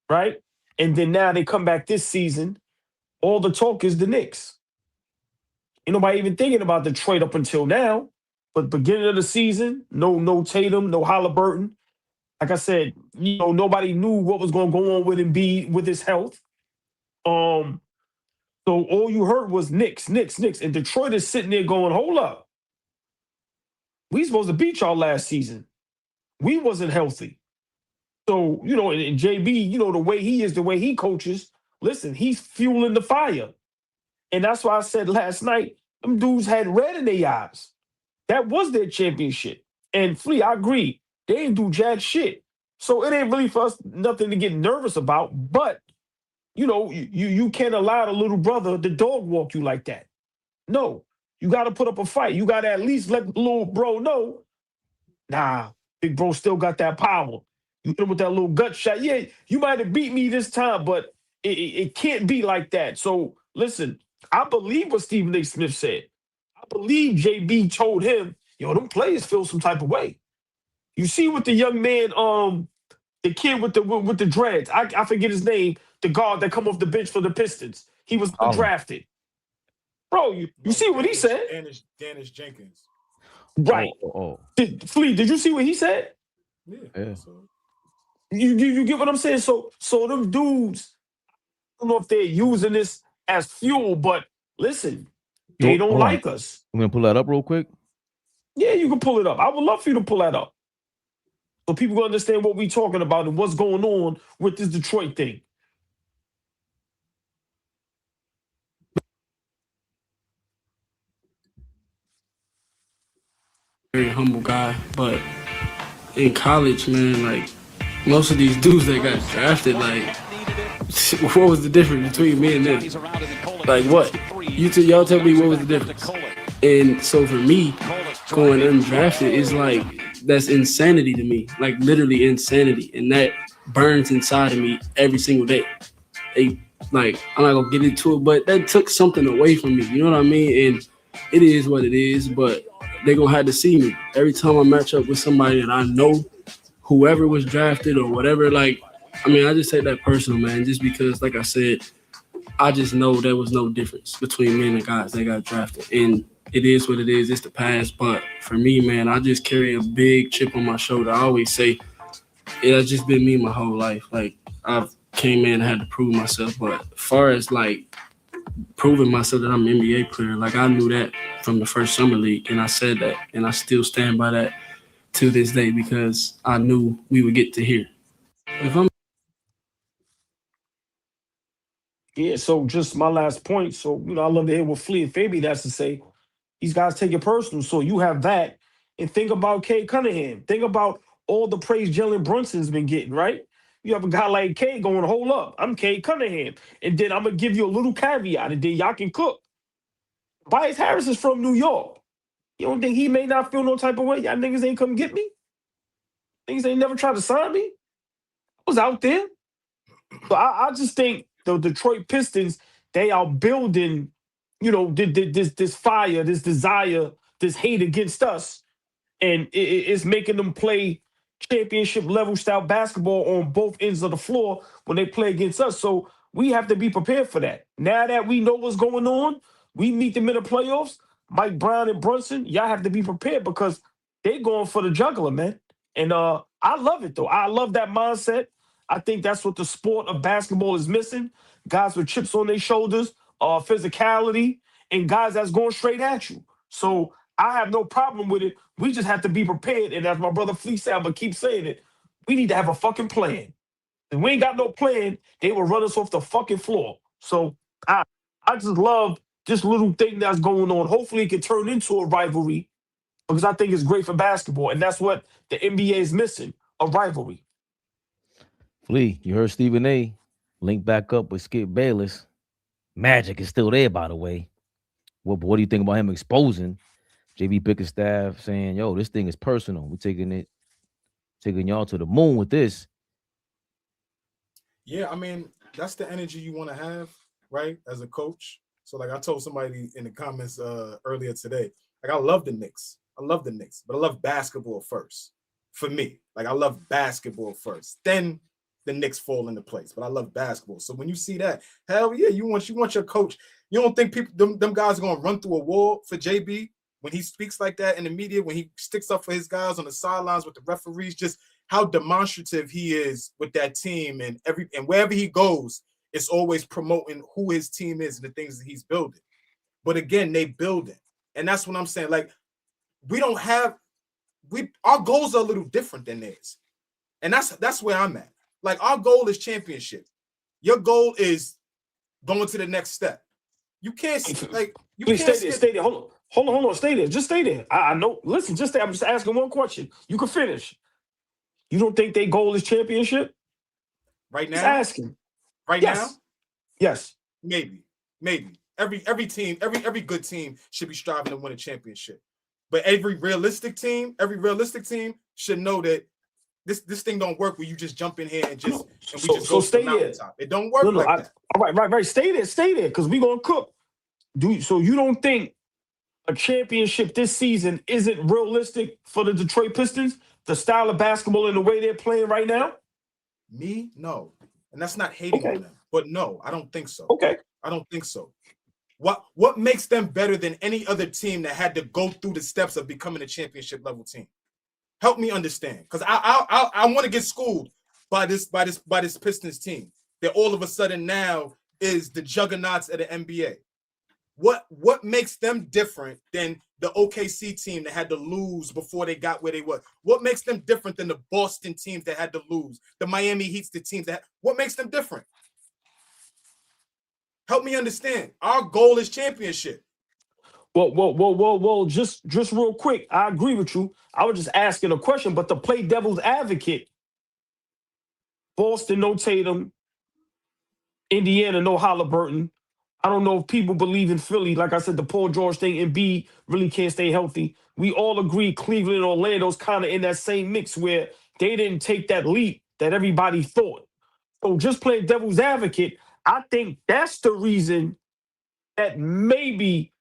right? And then now they come back this season. All the talk is the Knicks. Ain't nobody even thinking about Detroit up until now. But beginning of the season, no Tatum, no Halliburton. Like I said, nobody knew what was going to go on with Embiid with his health. So all you heard was Knicks. And Detroit is sitting there going, hold up. We supposed to beat y'all last season. We wasn't healthy. So, and JB, the way he is, the way he coaches, listen, he's fueling the fire. And that's why I said last night, them dudes had red in their eyes. That was their championship. And Flea, I agree. They ain't do jack shit. So it ain't really for us nothing to get nervous about. But, you can't allow the little brother to dog walk you like that. No, you got to put up a fight. You got to at least let the little bro know, nah, big bro still got that power. You hit him with that little gut shot. Yeah, you might have beat me this time, but it can't be like that. So listen, I believe what Stephen A. Smith said. I believe JB told him, them players feel some type of way. You see what the young man, the kid with the dreads, I forget his name, the guard that come off the bench for the Pistons. He was undrafted. Bro, you see what he said? Dennis Jenkins. Right. Flea, did you see what he said? Yeah. So. You get what I'm saying? So them dudes, I don't know if they're using this as fuel, but listen, they don't like us. I'm gonna pull that up real quick. Yeah, you can pull it up. I would love for you to pull that up, so people can understand what we're talking about and what's going on with this Detroit thing. Very humble guy, but in college, man, like most of these dudes that got drafted, like what was the difference between me and them? Like what? Y'all tell me what was the difference? And so for me, going undrafted is like that's insanity to me, like literally insanity, and that burns inside of me every single day. I'm not gonna get into it, but that took something away from me. You know what I mean? And it is what it is, but they're going to have to see me. Every time I match up with somebody that I know, whoever was drafted or whatever, I just take that personal, man, just because, like I said, I just know there was no difference between me and the guys that got drafted. And it is what it is. It's the past. But for me, man, I just carry a big chip on my shoulder. I always say it has just been me my whole life. Like, I've came in and had to prove myself. But as far as, proving myself that I'm an NBA player, I knew that from the first summer league, and I said that, and I still stand by that to this day because I knew we would get to here. So just my last point. So, I love to hear what Flea and Fabian has to say. These guys take it personal. So you have that. And think about Cade Cunningham. Think about all the praise Jalen Brunson's been getting, right? You have a guy like Cade going, hold up, I'm Cade Cunningham. And then I'm going to give you a little caveat, and then y'all can cook. Bias Harris is from New York. You don't think he may not feel no type of way? Y'all niggas ain't come get me? Niggas ain't never tried to sign me? I was out there. So I just think the Detroit Pistons, they are building, this fire, this desire, this hate against us. And it's making them play championship level style basketball on both ends of the floor when they play against us. So we have to be prepared for that. Now that we know what's going on, we meet them in the playoffs. Mike Brown and Brunson, y'all have to be prepared because they're going for the juggler, man. And I love it, though. I love that mindset. I think that's what the sport of basketball is missing. Guys with chips on their shoulders, physicality, and guys that's going straight at you. So I have no problem with it. We just have to be prepared. And as my brother Flea said, I'm going to keep saying it, we need to have a fucking plan. If we ain't got no plan, they will run us off the fucking floor. So I just love this little thing that's going on. Hopefully it can turn into a rivalry because I think it's great for basketball. And that's what the NBA is missing, a rivalry. Flea, you heard Stephen A. link back up with Skip Bayless. Magic is still there, by the way. What do you think about him exposing JB Bickerstaff, saying, yo, this thing is personal. We're taking y'all to the moon with this. Yeah, that's the energy you want to have, right, as a coach. So, I told somebody in the comments earlier today, I love the Knicks. But I love basketball first. For me, I love basketball first. Then the Knicks fall into place. But I love basketball. So when you see that, hell yeah, you want your coach. You don't think them guys are going to run through a wall for JB when he speaks like that in the media, when he sticks up for his guys on the sidelines with the referees, just how demonstrative he is with that team, and wherever he goes, it's always promoting who his team is and the things that he's building. But again, they building. And that's what I'm saying. Our goals are a little different than theirs. And that's where I'm at. Our goal is championship. Your goal is going to the next step. You can't stay there. Hold on. Stay there. Just stay there. I know. Listen, just stay. I'm just asking one question. You can finish. You don't think their goal is championship? Right Just now? asking. Right Yes. now? Yes. Maybe. Every team, every good team should be striving to win a championship. But every realistic team should know that this thing don't work where you just jump in here and just and we just go to the mountaintop. It don't work like that. All right. Stay there, because we're gonna cook. So you don't think a championship this season isn't realistic for the Detroit Pistons, the style of basketball and the way they're playing right now? Me? No. And that's not hating on them. But no, I don't think so. Okay. I don't think so. What makes them better than any other team that had to go through the steps of becoming a championship level team? Help me understand, because I want to get schooled by this Pistons team that all of a sudden now is the juggernauts of the NBA. What makes them different than the OKC team that had to lose before they got where they were? What makes them different than the Boston teams that had to lose? The Miami Heat's, the teams what makes them different? Help me understand. Our goal is championship. Well, just real quick, I agree with you. I was just asking a question, but to play devil's advocate, Boston, no Tatum, Indiana, no Halliburton. I don't know if people believe in Philly. Like I said, the Paul George thing, Embiid really can't stay healthy. We all agree Cleveland and Orlando's kind of in that same mix where they didn't take that leap that everybody thought. So just playing devil's advocate, I think that's the reason that maybe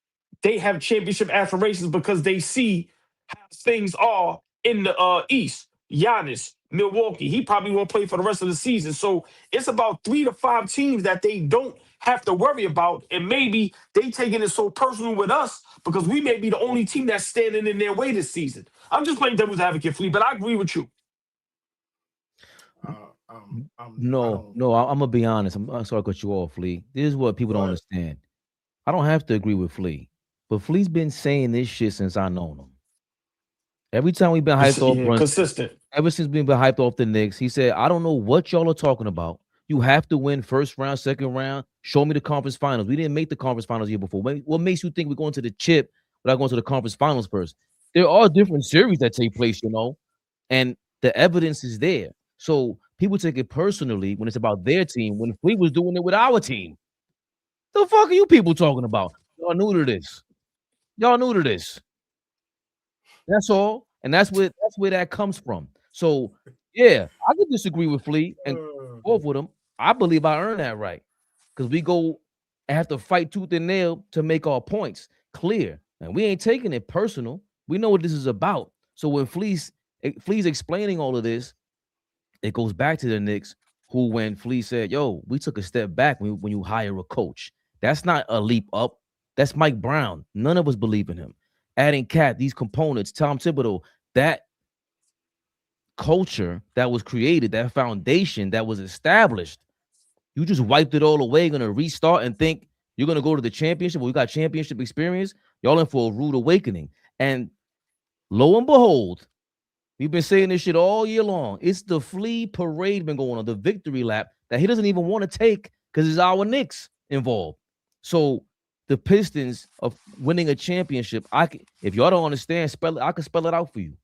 they have championship aspirations, because they see how things are in the East. Giannis, Milwaukee, he probably won't play for the rest of the season. So it's about 3 to 5 teams that they don't have to worry about. And maybe they taking it so personal with us because we may be the only team that's standing in their way this season. I'm just playing devil's advocate, Flea, but I agree with you. I'm gonna be honest. I'm sorry to cut you off, Flea. This is what people don't understand. I don't have to agree with Flea, but Flea's been saying this shit since I known him. Every time we've been hyped off Brunson, consistent. Ever since we've been hyped off the Knicks, he said, I don't know what y'all are talking about. You have to win first round, second round. Show me the conference finals. We didn't make the conference finals year before. What makes you think we're going to the chip without going to the conference finals first? There are different series that take place, and the evidence is there. So people take it personally when it's about their team, when Flea was doing it with our team. The fuck are you people talking about? Y'all new to this. That's all. And that's where that comes from. So yeah, I could disagree with Flea and off with him. I believe I earned that right. Because we go and have to fight tooth and nail to make our points clear. And we ain't taking it personal. We know what this is about. So when Flea's explaining all of this, it goes back to the Knicks, who when Flea said, yo, we took a step back when you hire a coach. That's not a leap up. That's Mike Brown. None of us believe in him. Adding Cat, these components, Tom Thibodeau, that culture that was created, that foundation that was established, you just wiped it all away, going to restart and think you're going to go to the championship. Well, you got championship experience. Y'all in for a rude awakening. And lo and behold, we've been saying this shit all year long. It's the Flea parade been going on, the victory lap that he doesn't even want to take because it's our Knicks involved. So the Pistons of winning a championship, if y'all don't understand, I can spell it out for you.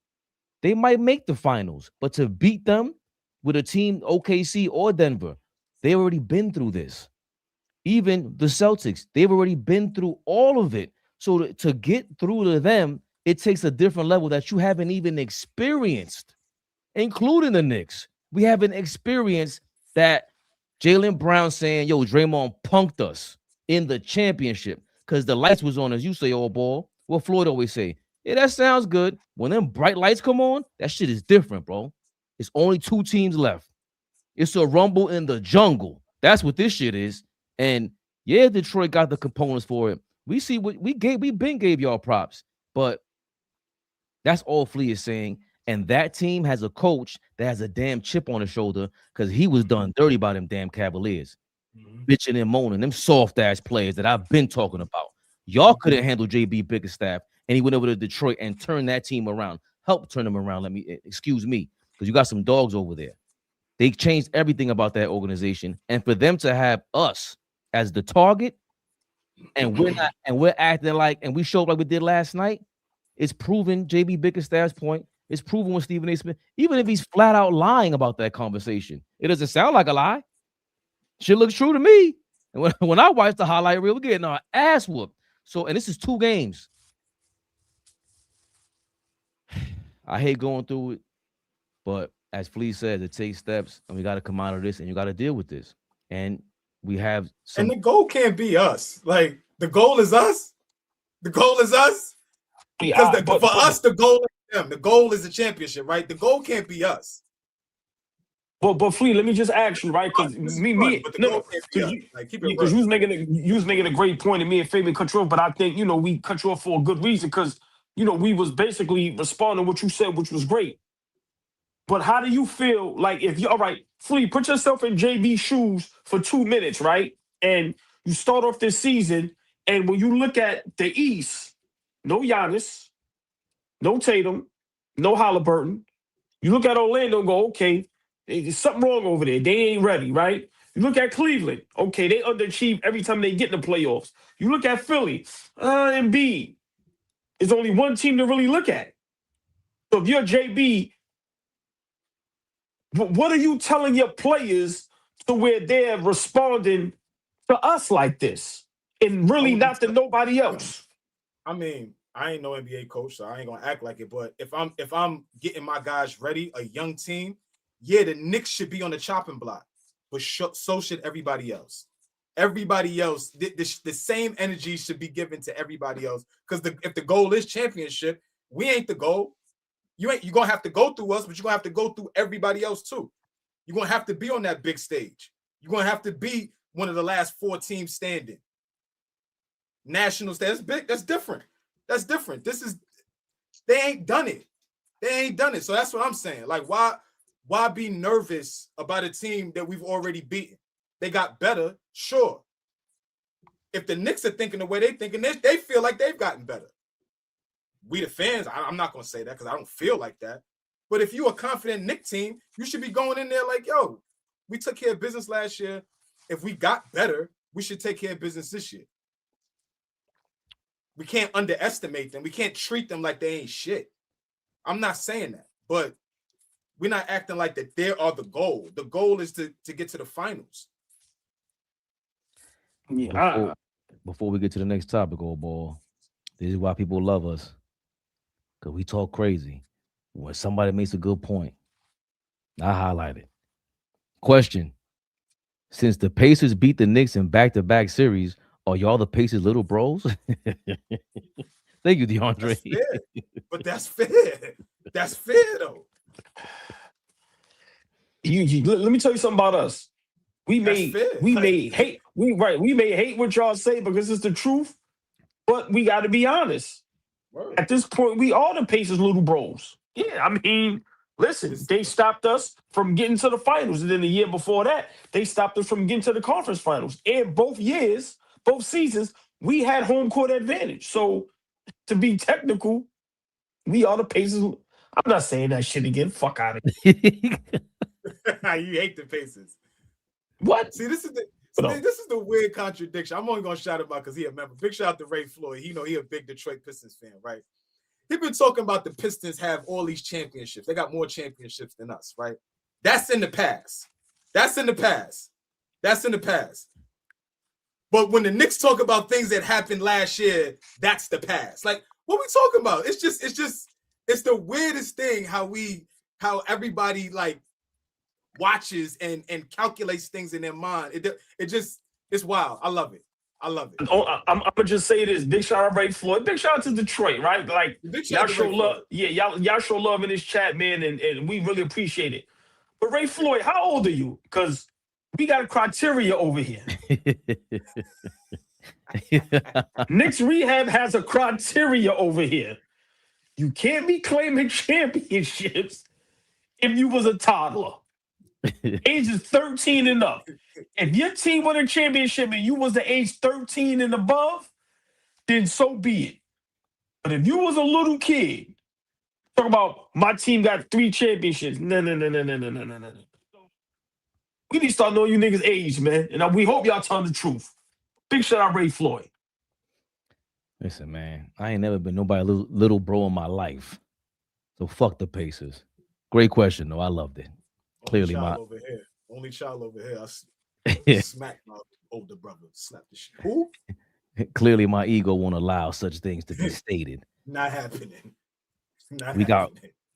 They might make the finals, but to beat them with a team, OKC or Denver, they've already been through this. Even the Celtics, they've already been through all of it. So to get through to them, it takes a different level that you haven't even experienced, including the Knicks. We haven't experienced that Jaylen Brown saying, yo, Draymond punked us in the championship because the lights was on, as you say, AllBall. What Floyd always say, yeah, that sounds good. When them bright lights come on, that shit is different, bro. It's only 2 teams left. It's a rumble in the jungle. That's what this shit is. And yeah, Detroit got the components for it. We see what we been gave y'all props, but that's all Flea is saying. And that team has a coach that has a damn chip on his shoulder because he was done dirty by them damn Cavaliers. Bitching and moaning, them soft ass players that I've been talking about. Y'all couldn't handle JB Bickerstaff, and he went over to Detroit and turned that team around. Help turn them around. Excuse me, because you got some dogs over there. They changed everything about that organization, and for them to have us as the target, and we're acting like, and we showed like we did last night, it's proven JB Bickerstaff's point It's proven with Stephen A. Smith. Even if he's flat out lying about that conversation, it doesn't sound like a lie. Shit looks true to me. And when I watch the highlight reel, we're getting our ass whooped. So, and this is 2 games. I hate going through it, but as Flea says, it takes steps, and we got to come out of this, and you got to deal with this. And we have some. And the goal can't be us. Like, the goal is us. The goal is us. Because for us, the goal is them. The goal is the championship, right? The goal can't be us. But Flea, let me just ask you, right? Because because you was making a great point, and me and Fabian cut you off, but I think we cut you off for a good reason, because we was basically responding to what you said, which was great. But how do you feel like if you all right, Flea, put yourself in JB's shoes for 2 minutes, right? And you start off this season, and when you look at the East, no Giannis, no Tatum, no Halliburton. You look at Orlando and go, okay, there's something wrong over there. They ain't ready, right? You look at Cleveland. Okay, they underachieve every time they get in the playoffs. You look at Philly. Embiid. There's only one team to really look at. So if you're JB, what are you telling your players to where they're responding to us like this and really not to nobody else? I mean, I ain't no NBA coach, so I ain't gonna act like it. But if I'm getting my guys ready, a young team, yeah, the Knicks should be on the chopping block, but so should everybody else. Everybody else, the same energy should be given to everybody else. Because if the goal is championship, we ain't the goal. You're gonna have to go through us, but you're gonna have to go through everybody else too. You're gonna have to be on that big stage. You're gonna have to be one of the last 4 teams standing. National stage, that's big. That's different. That's different. They ain't done it. They ain't done it. So that's what I'm saying. Like, why be nervous about a team that we've already beaten? They got better, sure. If the Knicks are thinking the way they're thinking, they feel like they've gotten better. We the fans, I'm not going to say that because I don't feel like that. But if you're a confident Knicks team, you should be going in there like, yo, we took care of business last year. If we got better, we should take care of business this year. We can't underestimate them. We can't treat them like they ain't shit. I'm not saying that, but we're not acting like that they are the goal. The goal is to get to the finals. Yeah. Before we get to the next topic, AllBall, this is why people love us. Because we talk crazy. When somebody makes a good point, I highlight it. Question. Since the Pacers beat the Knicks in back-to-back series, are y'all the Pacers little bros? Thank you, DeAndre. That's fair. But that's fair. That's fair, though. Let me tell you something about us. We may hate what y'all say because it's the truth, but we got to be honest. Word. At this point, we are the Pacers little bros. Yeah, I mean, listen, they stopped us from getting to the finals, and then the year before that, they stopped us from getting to the conference finals. And both seasons, we had home court advantage. So, to be technical, we are the Pacers. I'm not saying that shit again. Fuck out of here. You hate the Pacers. What? See, this is the weird contradiction. I'm only gonna shout him out because he a member. Big shout out to Ray Floyd. He a big Detroit Pistons fan, right? He been talking about the Pistons have all these championships. They got more championships than us, right? That's in the past. But when the Knicks talk about things that happened last year, that's the past. Like, what we talking about? It's the weirdest thing how everybody like watches and calculates things in their mind. It's wild. I love it. Oh, I'm gonna just say this: big shout out Ray Floyd, big shout out to Detroit, right? Like y'all show love, y'all show love in this chat, man, and we really appreciate it. But Ray Floyd, how old are you? Because we got a criteria over here. Knicks Rehab has a criteria over here. You can't be claiming championships if you was a toddler. Ages 13 and up. If your team won a championship and you was the age 13 and above, then so be it. But if you was a little kid, talk about my team got 3 championships. No. We need to start knowing you niggas' age, man. And we hope y'all tell the truth. Big shout out Ray Floyd. Listen, man, I ain't never been nobody little bro in my life. So fuck the Pacers. Great question, though. I loved it. Clearly, Only child over here. I smacked my older brother. Slapped the shit. Who? Clearly, my ego won't allow such things to be stated. Not happening.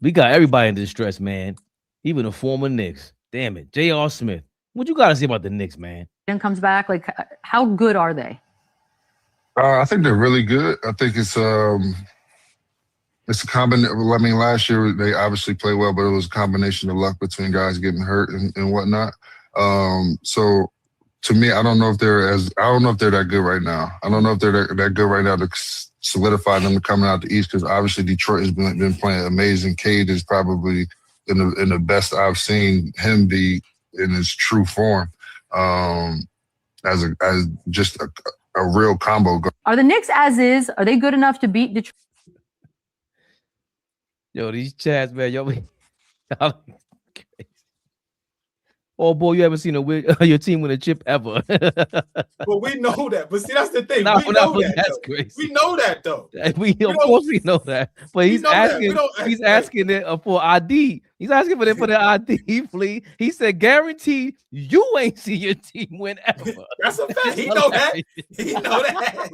We got everybody in distress, man. Even the former Knicks. Damn it, J.R. Smith. What you got to say about the Knicks, man? And comes back. Like, how good are they? I think they're really good. I think it's a combination. Well, I mean, last year they obviously played well, but it was a combination of luck between guys getting hurt and whatnot. So to me, I don't know if they're that good right now. I don't know if they're that good right now to solidify them to coming out the East, because obviously Detroit has been playing amazing. Cade is probably in the best I've seen him be in his true form, as just a real combo guard. Are the Knicks as is? Are they good enough to beat Detroit? Yo, these chats, man. Yo, oh boy, you haven't seen your team win a chip ever. Well, we know that, but see, that's the thing. No, we know that. That's crazy. We know that though. Of course we know that. But he's asking. He's asking it for ID. He's asking for the ID, please. He said, "Guaranteed, you ain't see your team win ever." That's a fact. He know that. He know that.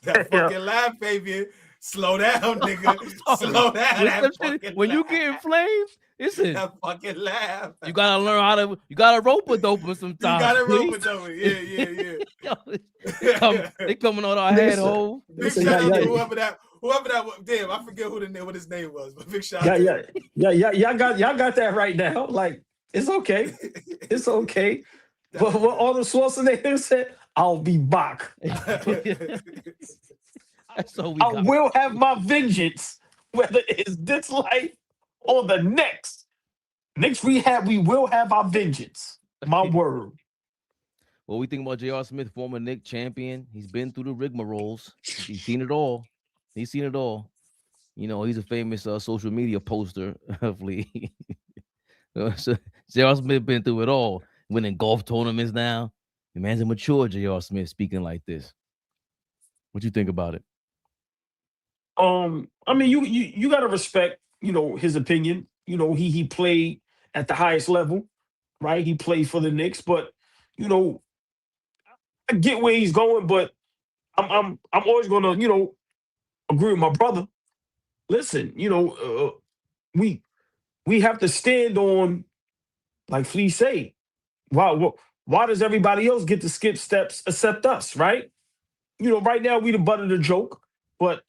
That fucking laugh, Fabian. Slow down, nigga. Slow down. When you get inflamed, listen. That fucking laugh. You gotta learn how to. You gotta rope a dope sometimes. You gotta rope a dope. Yeah. They coming on our head hole. Big shout out to whoever that was. Damn, I forget what his name was, but big shout out. Y'all got that right now. Like, it's okay. It's okay. But what Arnold Schwarzenegger said, I'll be back. I will have my vengeance, whether it's this life or the next. Next rehab, we will have our vengeance. My word. What we think about J.R. Smith, former Knick champion? He's been through the rigmaroles. He's seen it all. You know, he's a famous social media poster. Hopefully, so J.R. Smith been through it all. Winning golf tournaments now. The man's a mature J.R. Smith speaking like this. What you think about it? I mean, you gotta respect, his opinion. He played at the highest level, right? He played for the Knicks, but I get where he's going, but I'm always gonna, agree with my brother. Listen, we have to stand on, like Flea say, why does everybody else get to skip steps except us, right? Right now we the butt of the joke, but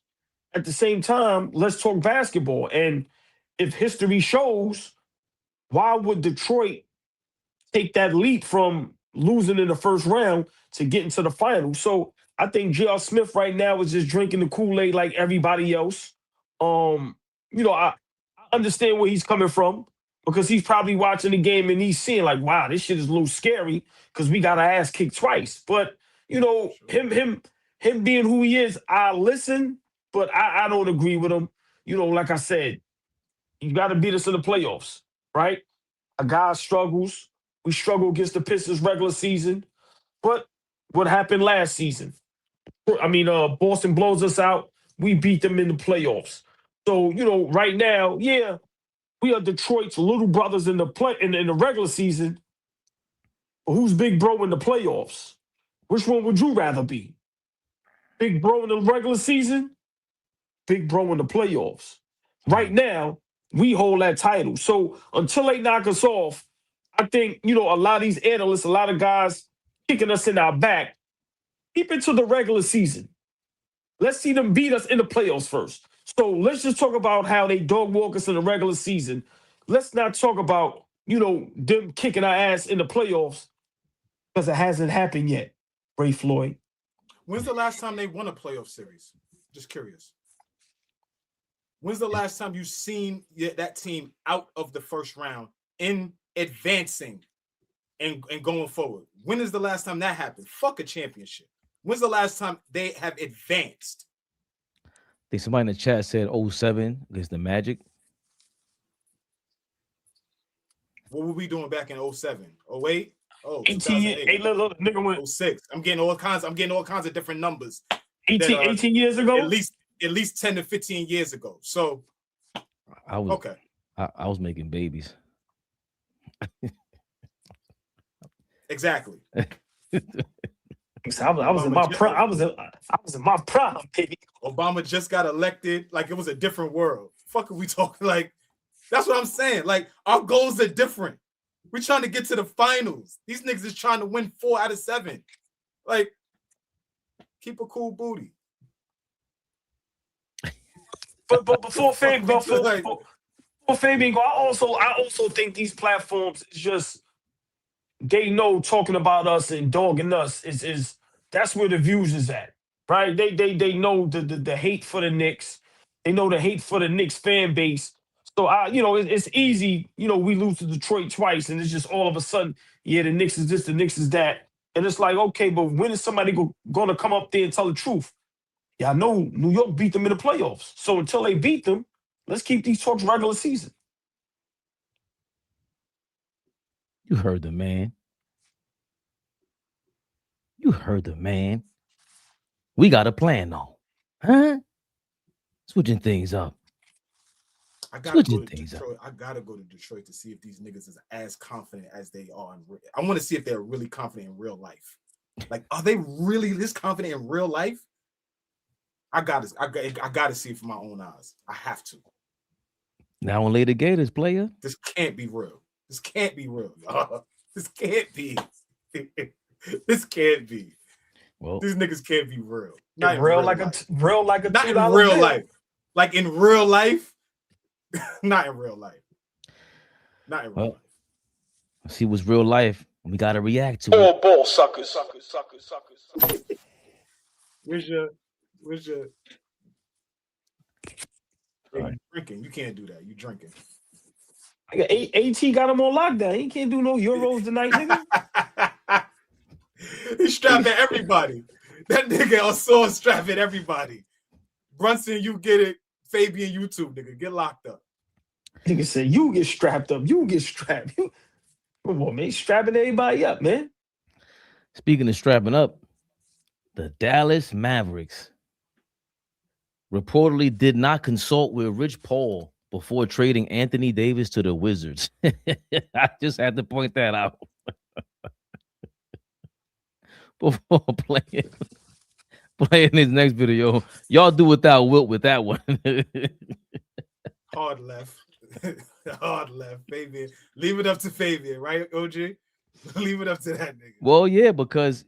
at the same time, let's talk basketball. And if history shows, why would Detroit take that leap from losing in the first round to getting to the final? So I think J.R. Smith right now is just drinking the Kool-Aid like everybody else. I understand where he's coming from, because he's probably watching the game and he's seeing like, wow, this shit is a little scary because we got our ass kicked twice. But, him being who he is, I listen, but I don't agree with him. Like I said, you got to beat us in the playoffs, right? A guy struggles. We struggle against the Pistons regular season. But what happened last season? Boston blows us out. We beat them in the playoffs. So, right now, yeah, we are Detroit's little brothers in the regular season. But who's big bro in the playoffs? Which one would you rather be? Big bro in the regular season? Big bro in the playoffs. Right now, we hold that title. So until they knock us off, I think, a lot of these analysts, a lot of guys kicking us in our back, keep it to the regular season. Let's see them beat us in the playoffs first. So let's just talk about how they dog walk us in the regular season. Let's not talk about, them kicking our ass in the playoffs, because it hasn't happened yet, Ray Floyd. When's the last time they won a playoff series? Just curious. When's the last time you've seen that team out of the first round in advancing and going forward? When is the last time that happened? Fuck a championship. When's the last time they have advanced? I think somebody in the chat said 07 against the Magic. What were we doing back in 07? 08? Oh, 18 years. Hey, look, nigga went 06. I'm getting all kinds of different numbers. 18 years ago? At least at least 10 to 15 years ago. So I was okay. I was making babies. Exactly. I was in my prime. I was in my prime, baby. Obama just got elected. Like, it was a different world. Fuck are we talking? Like, that's what I'm saying. Like, our goals are different. We're trying to get to the finals. These niggas is trying to win 4 out of 7. Like, keep a cool booty. But before Fabian go, I also think these platforms is just, they know talking about us and dogging us is that's where the views is at, right? They know the hate for the Knicks. They know the hate for the Knicks fan base. So it's easy. We lose to Detroit twice, and it's just all of a sudden, yeah, the Knicks is this, the Knicks is that, and it's like, okay, but when is somebody going to come up there and tell the truth? Yeah, I know New York beat them in the playoffs. So until they beat them, let's keep these talks regular season. You heard the man. You heard the man. We got a plan, though. Huh? Switching things up. I gotta go to Detroit. I gotta go to Detroit to see if these niggas is as confident as they are. I want to see if they're really confident in real life. Like, are they really this confident in real life? I gotta see it for my own eyes. I have to. Now on Later Gators, player. This can't be real. This can't be real. This can't be. This can't be. Well, these niggas can't be real. Not in real like life. Not in real life. Like in real life. Not in real life. Not in real life. See what's real life. We gotta react to it. Ball suckers. Where's your Hey, drinking? You can't do that. You drinking? AT got him on lockdown. He can't do no Euros tonight, nigga. He's strapping everybody. That nigga also strapping everybody. Brunson, you get it. Fabian, you too, nigga. Get locked up. Nigga said, you get strapped up. You get strapped. Come on, man. Strapping everybody up, man. Speaking of strapping up, the Dallas Mavericks reportedly did not consult with Rich Paul before trading Anthony Davis to the Wizards. I just had to point that out. Before playing his next video. Y'all do without Wilt with that one. Hard left. Hard left. Fabian. Leave it up to Fabian, right, OG? Leave it up to that nigga. Well, yeah, because,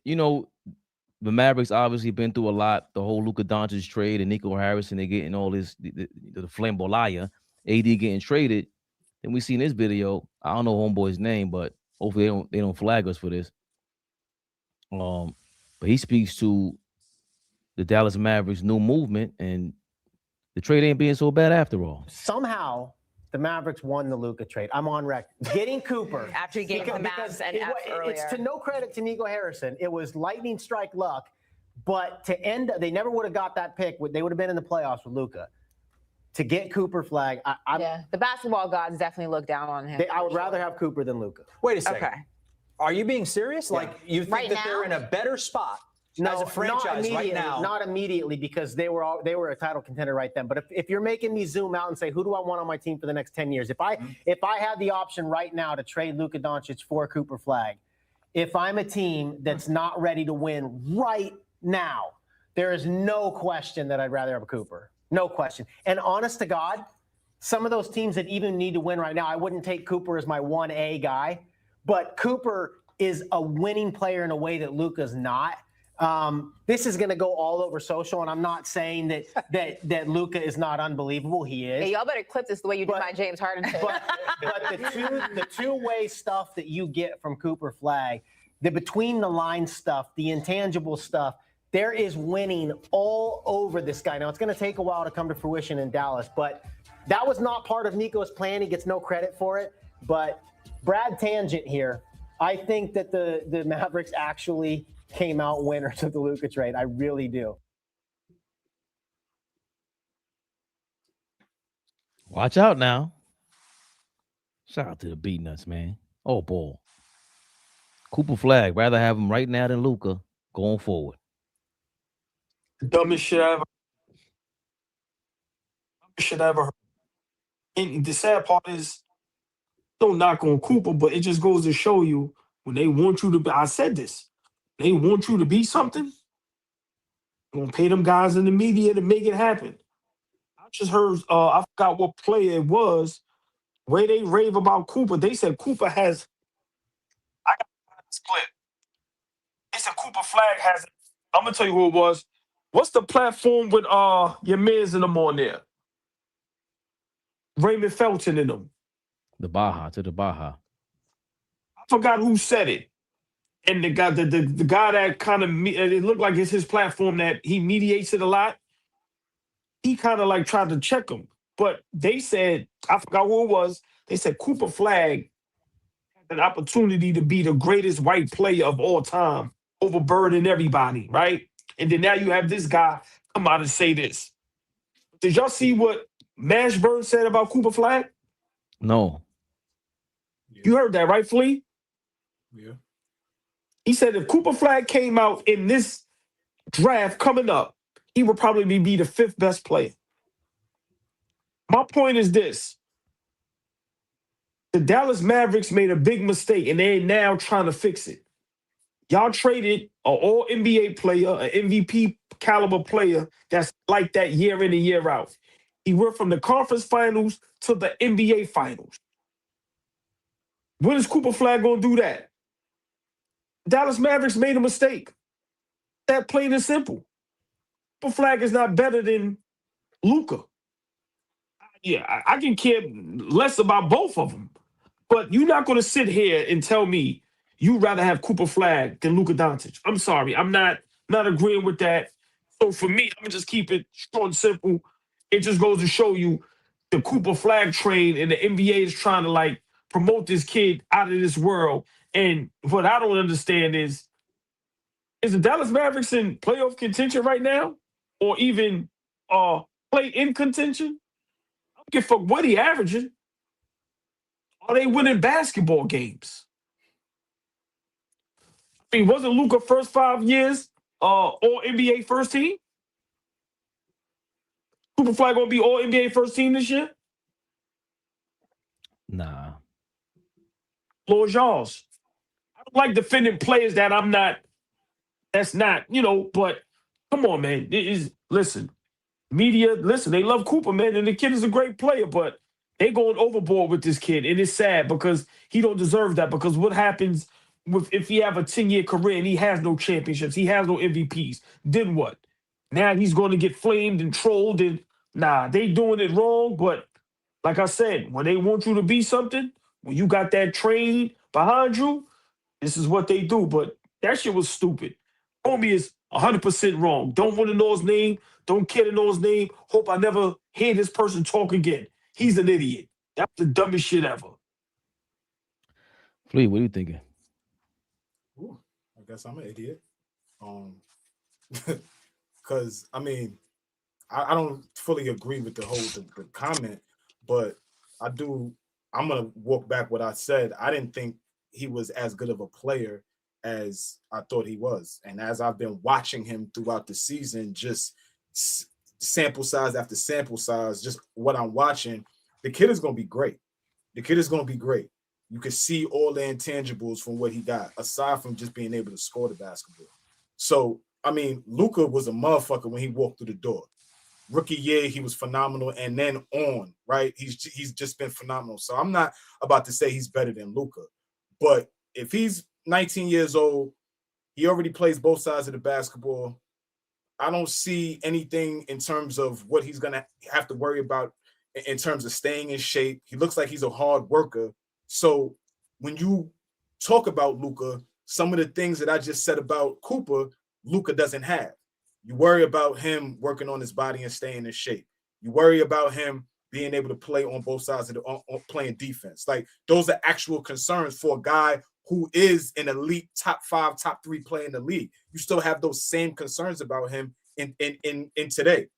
the Mavericks obviously been through a lot. The whole Luka Doncic trade and Nico Harrison, they're getting all this, the Flambolaya, AD getting traded. Then we seen this video. I don't know homeboy's name, but hopefully they don't flag us for this. But he speaks to the Dallas Mavericks' new movement, and the trade ain't being so bad after all. Somehow, the Mavericks won the Luka trade. I'm on record. Getting Cooper. After he gave the Mavs and F earlier. It's to no credit to Nico Harrison. It was lightning strike luck, but they never would have got that pick. They would have been in the playoffs with Luka. To get Cooper, Flagg, the basketball gods definitely look down on him. I would rather have Cooper than Luka. Wait a second. Okay. Are you being serious? Yeah. Like, you think that they're in a better spot as a franchise right now? Not immediately, because they were a title contender right then. But if you're making me zoom out and say, who do I want on my team for the next 10 years? If I had the option right now to trade Luka Doncic for Cooper Flagg, if I'm a team that's not ready to win right now, there is no question that I'd rather have a Cooper. No question. And honest to God, some of those teams that even need to win right now, I wouldn't take Cooper as my 1A guy. But Cooper is a winning player in a way that Luka's not. This is going to go all over social, and I'm not saying that Luka is not unbelievable. He is. Hey, y'all better clip this the way you did my James Harden thing. But the two-way stuff that you get from Cooper Flagg, the between-the-line stuff, the intangible stuff, there is winning all over this guy. Now, it's going to take a while to come to fruition in Dallas, but that was not part of Nico's plan. He gets no credit for it, but Brad Tangent here. I think that the Mavericks actually came out winners of the Luka trade. I really do. Watch out now. Shout out to the Beatnuts, man. Oh, boy. Cooper Flagg, rather have him right now than Luka going forward. Dumbest shit I ever. shit I ever heard. And the sad part is, don't knock on Cooper, but it just goes to show you when they want you to be. I said this. They want you to be something. You're gonna pay them guys in the media to make it happen. I just heard. I forgot what player it was. Where they rave about Cooper, they said Cooper has. I got this clip. They said Cooper Flagg has. I'm gonna tell you who it was. What's the platform with your mans in them on there? Raymond Felton in them. The Baja to the Baja. I forgot who said it. And the guy, the guy that kind of it looked like it's his platform that he mediates it a lot. He kind of like tried to check him, but they said I forgot who it was. They said Cooper Flagg had an opportunity to be the greatest white player of all time, over Bird and everybody, right? And then now you have this guy come out and say this. Did y'all see what Mashburn said about Cooper Flagg? No. You heard that, right, Flea? Yeah. He said if Cooper Flagg came out in this draft coming up, he would probably be the 5th best player. My point is this. The Dallas Mavericks made a big mistake, and they're now trying to fix it. Y'all traded an all-NBA player, an MVP caliber player that's like that year in and year out. He went from the conference finals to the NBA finals. When is Cooper Flagg going to do that? Dallas Mavericks made a mistake. That plain and simple. Cooper Flagg is not better than Luka. Yeah, I can care less about both of them. But you're not going to sit here and tell me you'd rather have Cooper Flagg than Luka Doncic. I'm sorry. I'm not agreeing with that. So for me, I'm going to just keep it short and simple. It just goes to show you the Cooper Flagg train and the NBA is trying to like promote this kid out of this world. And what I don't understand is the Dallas Mavericks in playoff contention right now? Or even play in contention? I don't give a fuck what he averaging. Are they winning basketball games? I mean, wasn't Luka first 5 years all NBA first team? Cooper Flagg gonna be all NBA first team this year? Nah. Lord Jaws. I don't like defending players that that's not, but come on, man. Listen, media, they love Cooper, man, and the kid is a great player, but they going overboard with this kid, and it's sad because he don't deserve that. Because what happens if he have a 10-year career and he has no championships, he has no MVPs, then what? Now he's going to get flamed and trolled, and they doing it wrong. But like I said, when they want you to be something, when you got that train behind you, this is what they do. But that shit was stupid. Homie is 100% wrong. Don't want to know his name. Don't care to know his name. Hope I never hear this person talk again. He's an idiot. That's the dumbest shit ever. Flea, what are you thinking? Ooh, I guess I'm an idiot. Because I mean, I don't fully agree with the comment, but I'm gonna walk back what I said. I didn't think he was as good of a player as I thought he was, and as I've been watching him throughout the season, just sample size after sample size, just what I'm watching, the kid is gonna be great. The kid is gonna be great. You can see all the intangibles from what he got, aside from just being able to score the basketball. So, I mean, Luka was a motherfucker when he walked through the door. Rookie year, he was phenomenal, and then on, right? He's just been phenomenal. So I'm not about to say he's better than Luka, but if he's 19 years old, he already plays both sides of the basketball. I don't see anything in terms of what he's gonna have to worry about in terms of staying in shape. He looks like he's a hard worker. So when you talk about Luka, some of the things that I just said about Cooper, Luka doesn't have. You worry about him working on his body and staying in shape. You worry about him being able to play on both sides of playing defense. Like, those are actual concerns for a guy who is an elite top 5, top 3 player in the league. You still have those same concerns about him in today.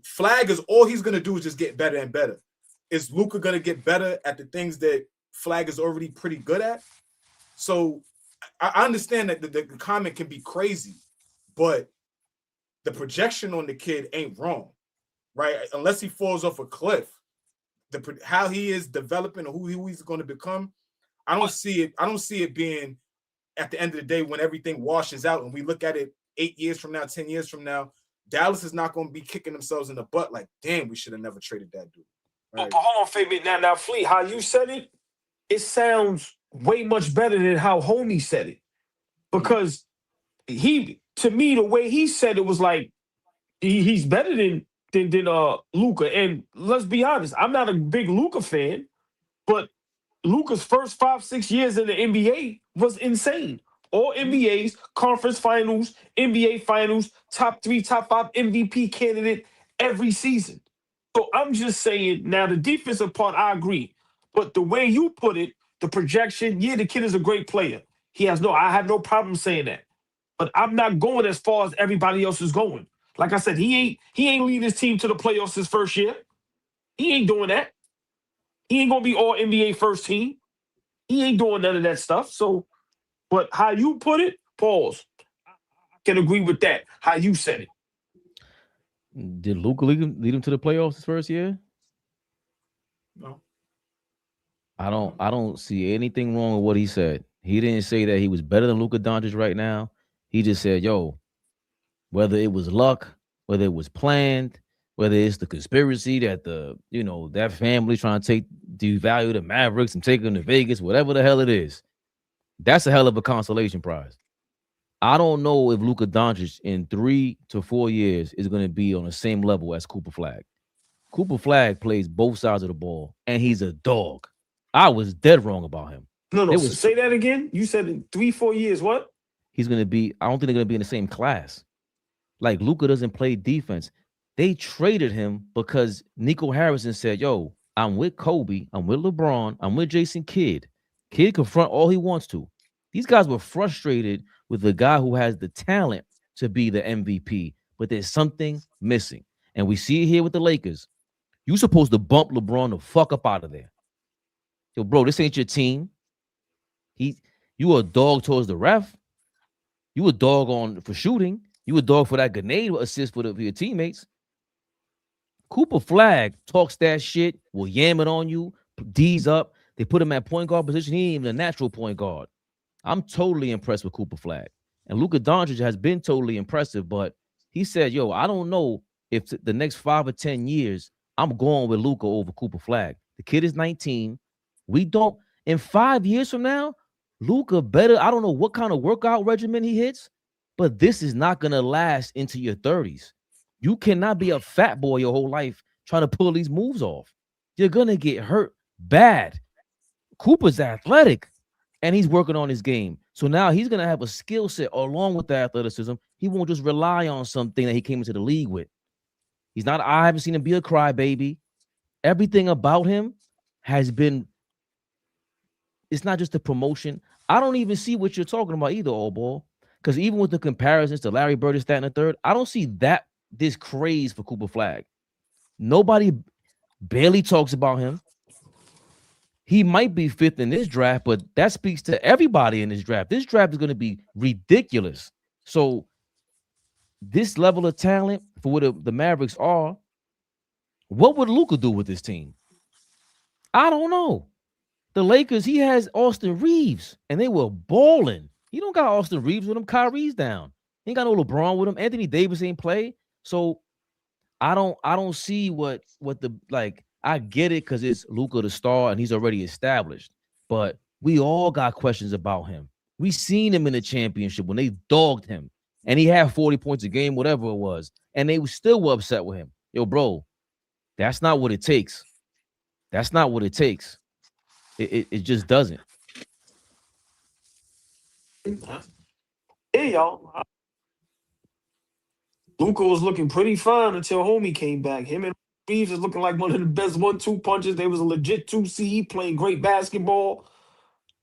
Flagg is all he's gonna do is just get better and better. Is Luka gonna get better at the things that Flagg is already pretty good at? So I understand that the comment can be crazy, but the projection on the kid ain't wrong. right? Unless he falls off a cliff, how he is developing or who he's going to become, I don't see it. I don't see it being at the end of the day when everything washes out and we look at it 8 years from now, 10 years from now, Dallas is not going to be kicking themselves in the butt like, damn, we should have never traded that dude. Right? But hold on, Fabian. Now, Flea, how you said it, it sounds way much better than how Homie said it. Because to me, the way he said it was like he's better than Luka. And let's be honest, I'm not a big Luka fan, but Luka's first 5-6 years in the NBA was insane. All NBAs, conference finals, NBA finals, top 3, top 5 MVP candidate every season. So I'm just saying, now the defensive part, I agree. But the way you put it, the projection, yeah, the kid is a great player. I have no problem saying that. But I'm not going as far as everybody else is going. Like I said, he ain't leading his team to the playoffs his first year. He ain't doing that. He ain't gonna be all NBA first team. He ain't doing none of that stuff. So, but how you put it, pause. I can agree with that. How you said it. Did Luka lead him to the playoffs his first year? No. I don't see anything wrong with what he said. He didn't say that he was better than Luka Doncic right now. He just said, yo, whether it was luck, whether it was planned, whether it's the conspiracy that that family trying to devalue the Mavericks and take them to Vegas, whatever the hell it is, that's a hell of a consolation prize. I don't know if Luka Doncic in 3 to 4 years is going to be on the same level as Cooper Flagg. Cooper Flagg plays both sides of the ball, and he's a dog. I was dead wrong about him. No, say that again. You said in 3-4 years, what? He's going to be, I don't think they're going to be in the same class. Like, Luka doesn't play defense. They traded him because Nico Harrison said, yo, I'm with Kobe, I'm with LeBron, I'm with Jason Kidd. Kidd can front all he wants to. These guys were frustrated with the guy who has the talent to be the MVP, but there's something missing. And we see it here with the Lakers. You're supposed to bump LeBron the fuck up out of there. Yo, bro, this ain't your team. You a dog towards the ref. You a dog for shooting. You a dog for that grenade assist for your teammates. Cooper Flagg talks that shit, will yam it on you, D's up. They put him at point guard position. He ain't even a natural point guard. I'm totally impressed with Cooper Flagg. And Luka Doncic has been totally impressive, but he said, yo, I don't know if the next 5 or 10 years, I'm going with Luka over Cooper Flagg. The kid is 19. In 5 years from now, Luka better, I don't know what kind of workout regimen he hits, but this is not going to last into your 30s. You cannot be a fat boy your whole life trying to pull these moves off. You're going to get hurt bad. Cooper's athletic, and he's working on his game. So now he's going to have a skill set along with the athleticism. He won't just rely on something that he came into the league with. I haven't seen him be a crybaby. Everything about him has been, it's not just a promotion. I don't even see what you're talking about either, AllBall. Because even with the comparisons to Larry Bird and Stanton III, I don't see this craze for Cooper Flagg. Nobody barely talks about him. He might be 5th in this draft, but that speaks to everybody in this draft. This draft is going to be ridiculous. So this level of talent for what the Mavericks are, what would Luka do with this team? I don't know. The Lakers, he has Austin Reeves, and they were balling. He don't got Austin Reeves with him. Kyrie's down. He ain't got no LeBron with him. Anthony Davis ain't play. So I don't see what I get it because it's Luka the star and he's already established. But we all got questions about him. We seen him in the championship when they dogged him and he had 40 points a game, whatever it was, and they still were upset with him. Yo, bro, that's not what it takes. That's not what it takes. It just doesn't. Hey, y'all. Luka was looking pretty fine until Homie came back. Him and Reeves is looking like one of the best 1-2 punches. They was a legit 2 seed playing great basketball.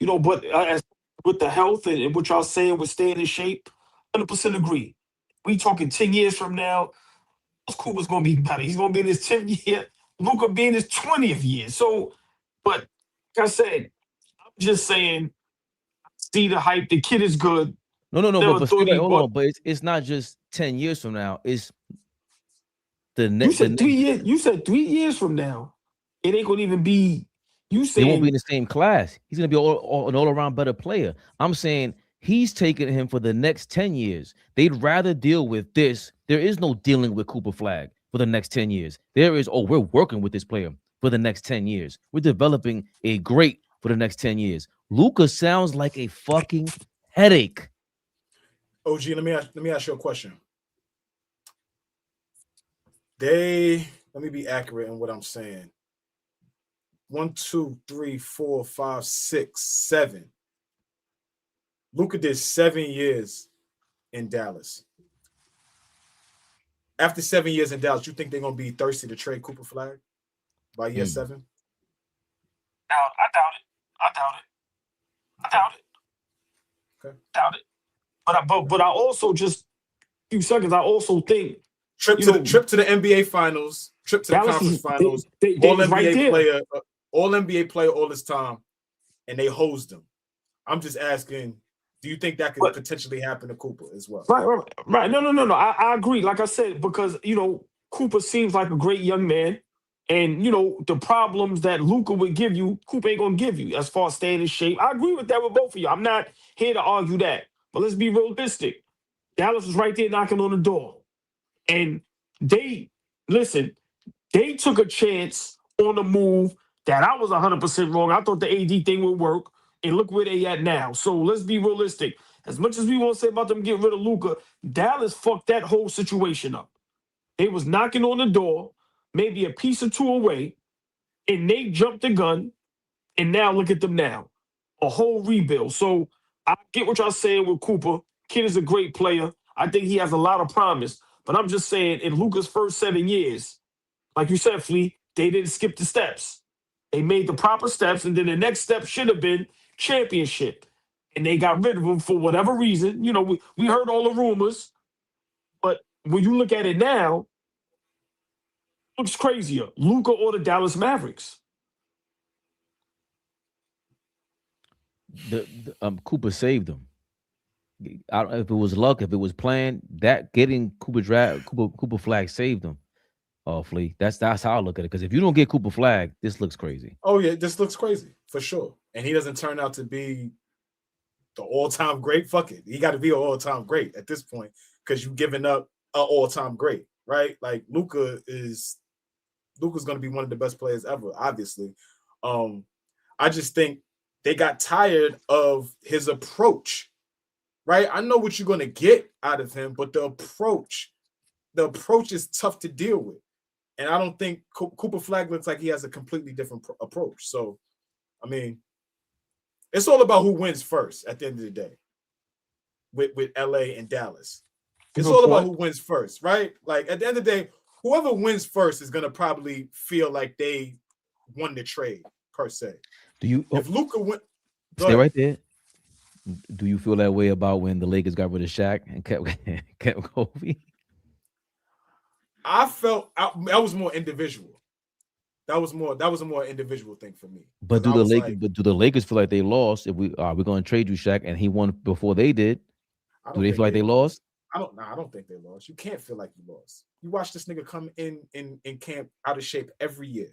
But as with the health and what y'all saying with staying in shape, 100% agree. We talking 10 years from now, Cooper's going to be better. He's going to be in his 10th year. Luka be in his 20th year. So, but like I said, I'm just saying, see the hype. The kid is good. No, but hold on. But it's not just 10 years from now. It's You said 3 years. You said 3 years from now, it ain't gonna even be. You They won't be in saying the same class. He's gonna be an all-around better player. I'm saying he's taking him for the next 10 years. They'd rather deal with this. There is no dealing with Cooper Flagg for the next 10 years. There is, we're working with this player for the next 10 years. We're developing a great for the next 10 years. Luka sounds like a fucking headache. OG, let me ask you a question. Let me be accurate in what I'm saying. 1, 2, 3, 4, 5, 6, 7. Luka did 7 years in Dallas. After 7 years in Dallas, you think they're gonna be thirsty to trade Cooper Flagg by year 7? I doubt it. Okay. Doubt it. But I also just few seconds. I also think trip to the NBA Finals, trip to Dallas the conference finals, they all was NBA right there. player, all NBA player all this time, and they hosed him. I'm just asking, do you think that could potentially happen to Cooper as well? Right. No. I agree. Like I said, because Cooper seems like a great young man, and the problems that Luka would give you, Cooper ain't gonna give you as far as staying in shape. I agree with that with both of you. I'm not here to argue that, but let's be realistic. Dallas was right there knocking on the door, and they took a chance on the move that I was 100% wrong. I thought the AD thing would work, and look where they at now. So let's be realistic. As much as we want to say about them getting rid of Luka, Dallas fucked that whole situation up. They was knocking on the door, maybe a piece or two away, and they jumped the gun, and now look at them now. A whole rebuild. So I get what y'all saying with Cooper. Kid is a great player. I think he has a lot of promise. But I'm just saying, in Luka's first 7 years, like you said, Flea, they didn't skip the steps. They made the proper steps, and then the next step should have been championship. And they got rid of him for whatever reason. We heard all the rumors, but when you look at it now, it looks crazier. Luka or the Dallas Mavericks. Cooper saved them. If it was luck, if it was planned, that getting Cooper Flagg saved them. Flea. That's how I look at it. Because if you don't get Cooper Flagg, this looks crazy. Oh yeah, this looks crazy for sure. And he doesn't turn out to be the all-time great. Fuck it, he got to be an all-time great at this point because you've given up an all-time great, right? Like Luka's going to be one of the best players ever. Obviously, I just think they got tired of his approach. Right, I know what you're going to get out of him, but the approach is tough to deal with. And I don't think Cooper Flagg looks like he has a completely different approach. So, I mean, it's all about who wins first at the end of the day with LA and Dallas. It's all about who wins first, right? Like, at the end of the day, whoever wins first is going to probably feel like they won the trade, per se. If Luka went... Stay right there. Do you feel that way about when the Lakers got rid of Shaq and kept Kobe? I felt that was more individual. That was a more individual thing for me. But do the Lakers feel like they lost? If we're going to trade you Shaq and he won before they did, do they feel like they lost? I don't think they lost. You can't feel like you lost. You watch this nigga come in camp out of shape every year,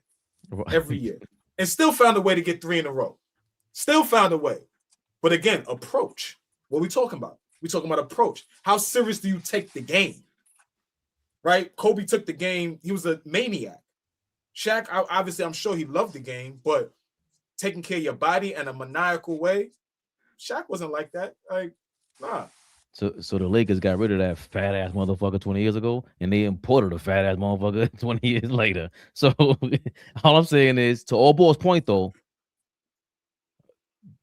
and still found a way to get 3 in a row. Still found a way. But again, approach. What are we talking about? We're talking about approach. How serious do you take the game? Right? Kobe took the game. He was a maniac. Shaq, obviously, I'm sure he loved the game, but taking care of your body in a maniacal way, Shaq wasn't like that. Like, nah. So the Lakers got rid of that fat ass motherfucker 20 years ago, and they imported a fat ass motherfucker 20 years later. So all I'm saying is, to AllBall's point though,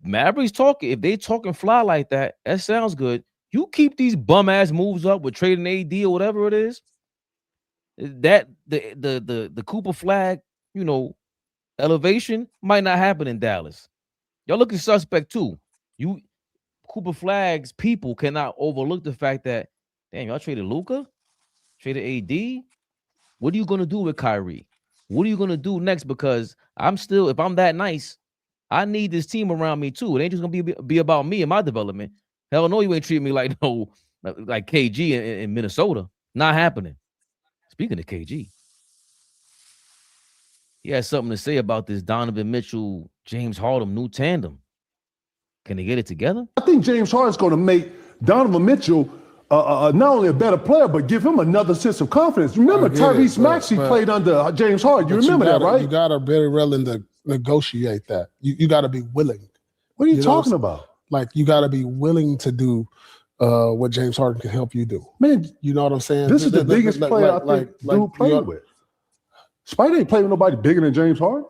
Mavericks talking, if they talking fly like that, that sounds good. You keep these bum ass moves up with trading AD or whatever it is. That the Cooper Flagg, elevation might not happen in Dallas. Y'all looking suspect too. Cooper Flagg's people cannot overlook the fact that, damn, y'all traded Luka, traded AD. What are you gonna do with Kyrie? What are you gonna do next? Because if I'm that nice, I need this team around me too. It ain't just gonna be about me and my development. Hell no, you ain't treating me like KG in Minnesota. Not happening. Speaking of KG, he has something to say about this Donovan Mitchell, James Harden new tandem. Can they get it together? I think James Harden's going to make Donovan Mitchell not only a better player, but give him another sense of confidence. Remember, Tyrese Maxey played under James Harden. You remember that, right? You got to very willing to negotiate that. You got to be willing. What are you talking about? Like, you got to be willing to do what James Harden can help you do. Man, you know what I'm saying? This is the biggest player I think dude played with. Spidey ain't played with nobody bigger than James Harden.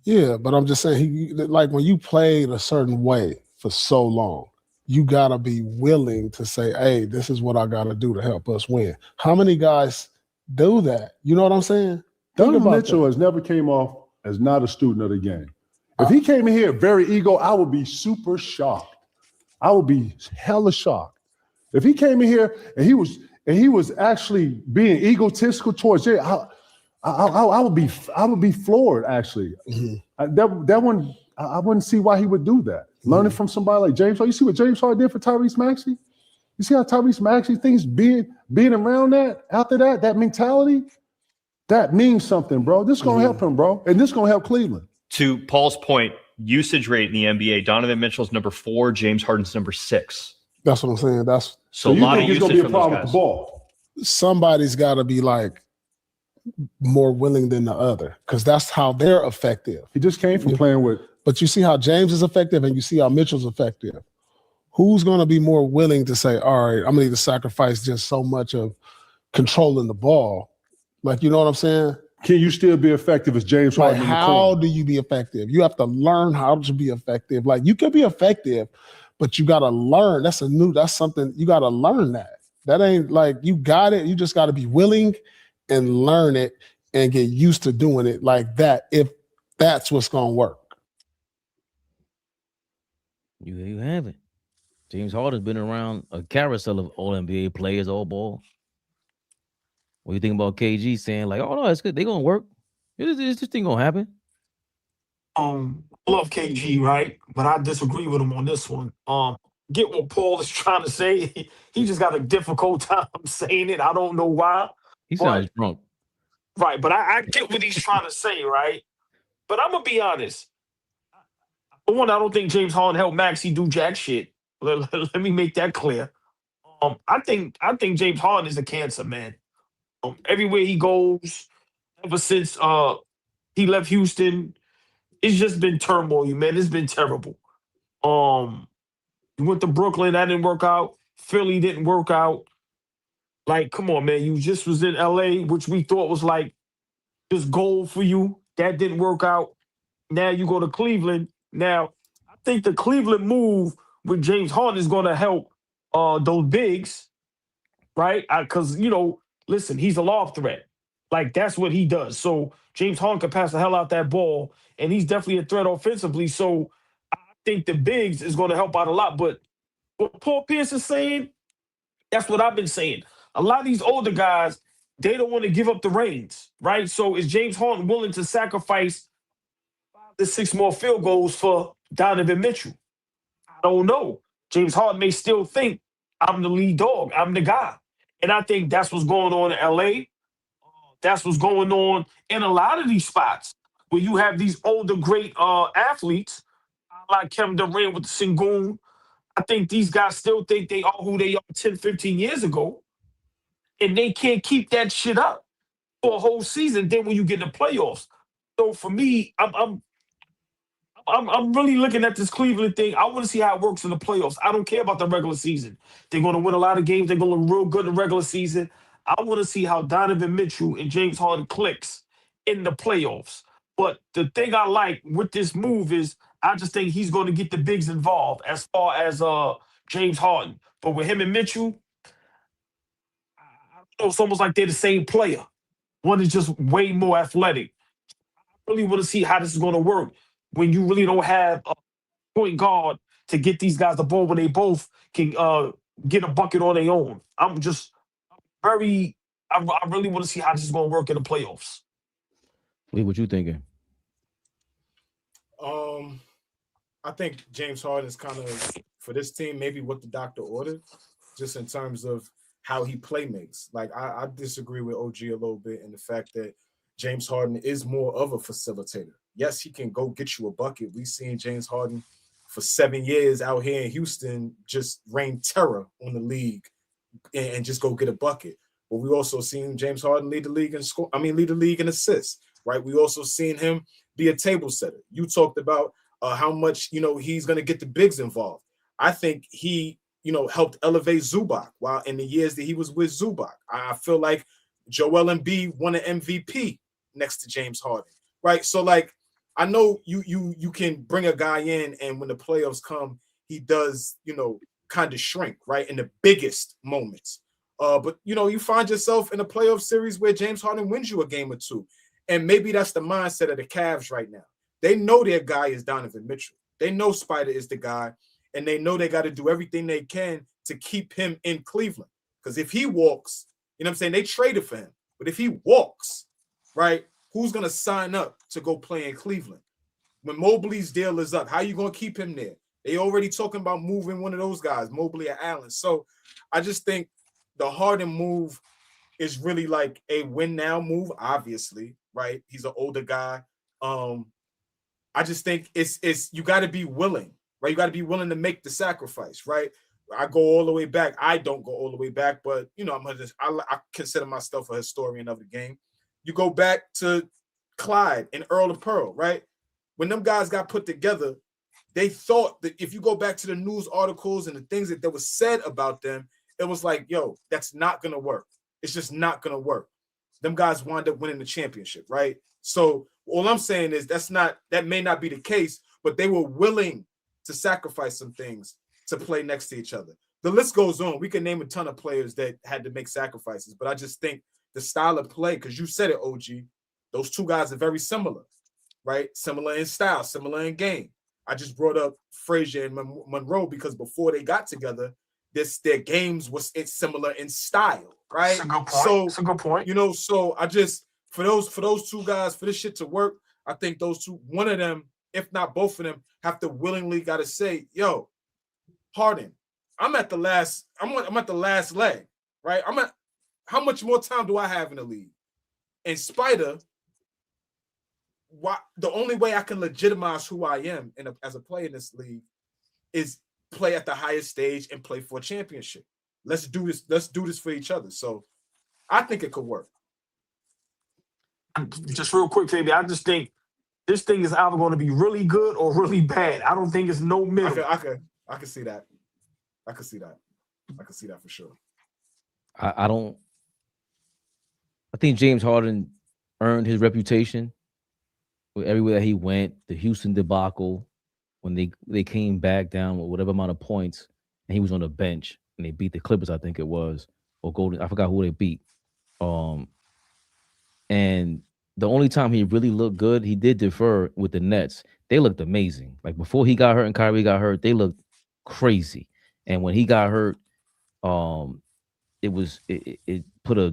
Yeah, but I'm just saying, like when you played a certain way for so long, you got to be willing to say, hey, this is what I got to do to help us win. How many guys do that? You know what I'm saying? Donovan Mitchell has never came off as not a student of the game. If he came in here very ego, I would be super shocked. I would be hella shocked. If he came in here and he was actually being egotistical towards Jay, I would be floored actually. Mm-hmm. That one I wouldn't see why he would do that. Mm-hmm. Learning from somebody like James Harden. You see what James Harden did for Tyrese Maxey? You see how Tyrese Maxey thinks being around that, after that mentality, that means something, bro. This is gonna help him, bro. And this is gonna help Cleveland. To Paul's point, usage rate in the NBA, Donovan Mitchell's number 4, James Harden's number 6. That's what I'm saying. So a lot of usage gonna be a from problem those with guys. the ball. Somebody's got to be like more willing than the other, because that's how they're effective. He just came from playing with. But you see how James is effective and you see how Mitchell's effective. Who's going to be more willing to say, all right, I'm going to need to sacrifice just so much of controlling the ball? Like, you know what I'm saying? Can you still be effective as James Harden? Like, how do you be effective? You have to learn how to be effective. Like, you can be effective, but you got to learn. That's something, you got to learn that. That ain't like, you got it. You just got to be willing and learn it and get used to doing it like that, if that's what's going to work. You have it. James Harden's been around a carousel of all NBA players, all ball. What do you think about KG saying like, "Oh no, it's good. They're gonna work. This thing gonna happen." Love KG, right? But I disagree with him on this one. Get what Paul is trying to say. He just got a difficult time saying it. I don't know why. He sounds drunk. Right, but I get what he's trying to say, right? But I'm gonna be honest. For one, I don't think James Harden helped Maxey do jack shit. Let me make that clear. I think James Harden is a cancer, man. Everywhere he goes, ever since he left Houston, it's just been turmoil, man. It's been terrible. He went to Brooklyn, that didn't work out. Philly didn't work out. Like, come on, man. You just was in LA, which we thought was like just gold for you. That didn't work out. Now you go to Cleveland. Now, I think the Cleveland move with James Harden is going to help those bigs, right? Because, listen, he's a lob threat. Like, that's what he does. So James Harden can pass the hell out that ball, and he's definitely a threat offensively. So I think the bigs is going to help out a lot. But what Paul Pierce is saying, that's what I've been saying. A lot of these older guys, they don't want to give up the reins, right? So is James Harden willing to sacrifice 5 to 6 more field goals for Donovan Mitchell? I don't know. James Harden may still think, I'm the lead dog. I'm the guy. And I think that's what's going on in LA. That's what's going on in a lot of these spots where you have these older, great athletes like Kevin Durant with the Sengun. I think these guys still think they are who they are 10, 15 years ago. And they can't keep that shit up for a whole season. Then when you get in the playoffs. So for me, I'm really looking at this Cleveland thing. I want to see how it works in the playoffs. I don't care about the regular season. They're going to win a lot of games. They're going to look real good in the regular season. I want to see how Donovan Mitchell and James Harden clicks in the playoffs. But the thing I like with this move is I just think he's going to get the bigs involved as far as James Harden. But with him and Mitchell, it's almost like they're the same player. One is just way more athletic. I really want to see how this is going to work when you really don't have a point guard to get these guys the ball when they both can get a bucket on their own. I really want to see how this is going to work in the playoffs. Lee, what you thinking? I think James Harden is kind of, for this team, maybe what the doctor ordered, just in terms of how he play makes. Like I disagree with OG a little bit in the fact that James Harden is more of a facilitator. Yes, he can go get you a bucket. We've seen James Harden for 7 years out here in Houston just rain terror on the league and just go get a bucket. But we also seen James Harden lead the league in assists, right? We also seen him be a table setter. You talked about how much, he's going to get the bigs involved. I think he, helped elevate Zubac while in the years that he was with Zubac. I feel like Joel Embiid won an MVP next to James Harden, right? So, like, I know you can bring a guy in, and when the playoffs come, he does, kind of shrink, right, in the biggest moments. But, you find yourself in a playoff series where James Harden wins you a game or two. And maybe that's the mindset of the Cavs right now. They know their guy is Donovan Mitchell. They know Spider is the guy, and they know they got to do everything they can to keep him in Cleveland. Because if he walks, they traded for him. But if he walks, right, who's going to sign up to go play in Cleveland? When Mobley's deal is up, how are you going to keep him there? They already talking about moving one of those guys, Mobley or Allen. So I just think the Harden move is really like a win now move, obviously, right? He's an older guy. I just think it's you got to be willing, right? You got to be willing to make the sacrifice, right? I go all the way back. I don't go all the way back, but I consider myself a historian of the game. You go back to Clyde and Earl of Pearl, right? When them guys got put together, they thought that if you go back to the news articles and the things that was said about them, it was like, yo, that's not going to work. It's just not going to work. Them guys wind up winning the championship, right? So all I'm saying is that may not be the case, but they were willing to sacrifice some things to play next to each other. The list goes on. We can name a ton of players that had to make sacrifices, but I just think the style of play, because you said it, OG, those two guys are very similar, right? Similar in style, similar in game. I just brought up Frazier and Monroe because before they got together, their games was similar in style, right? That's a good point. So that's a good point. So I just for those two guys, for this shit to work, I think those two, one of them, if not both of them, have to willingly got to say, yo, Harden, I'm at the last leg, right? How much more time do I have in the league? And Spider, the only way I can legitimize who I am as a player in this league is play at the highest stage and play for a championship. Let's do this. Let's do this for each other. So I think it could work. Just real quick, baby, I just think this thing is either going to be really good or really bad. I don't think it's no middle. I can see that. I can see that for sure. I think James Harden earned his reputation everywhere that he went. The Houston debacle, when they came back down with whatever amount of points, and he was on the bench, and they beat the Clippers, I think it was, or Golden. I forgot who they beat. And the only time he really looked good, he did defer with the Nets. They looked amazing. Like before he got hurt and Kyrie got hurt, they looked crazy. And when he got hurt, it put a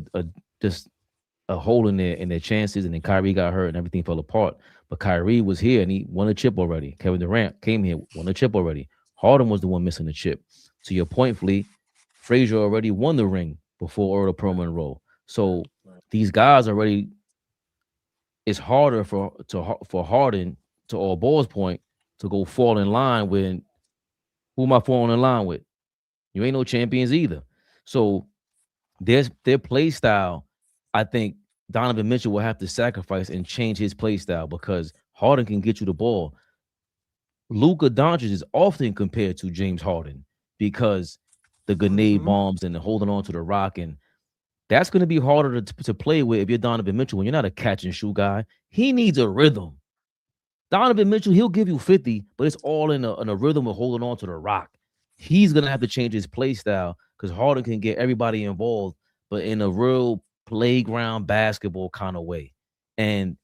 hole in their chances, and then Kyrie got hurt and everything fell apart. But Kyrie was here and he won a chip already. Kevin Durant came here, won a chip already. Harden was the one missing the chip. To your point, Flea, Frazier already won the ring before Earl Pearl Monroe. So these guys already, it's harder for Harden, to AllBall's point, to go fall in line with who am I falling in line with? You ain't no champions either. So their play style, I think Donovan Mitchell will have to sacrifice and change his play style because Harden can get you the ball. Luka Doncic is often compared to James Harden because the grenade bombs and the holding on to the rock, and that's going to be harder to play with if you're Donovan Mitchell when you're not a catch and shoot guy. He needs a rhythm. Donovan Mitchell, he'll give you 50, but it's all in a rhythm of holding on to the rock. He's going to have to change his play style because Harden can get everybody involved, but in a real playground basketball kind of way. And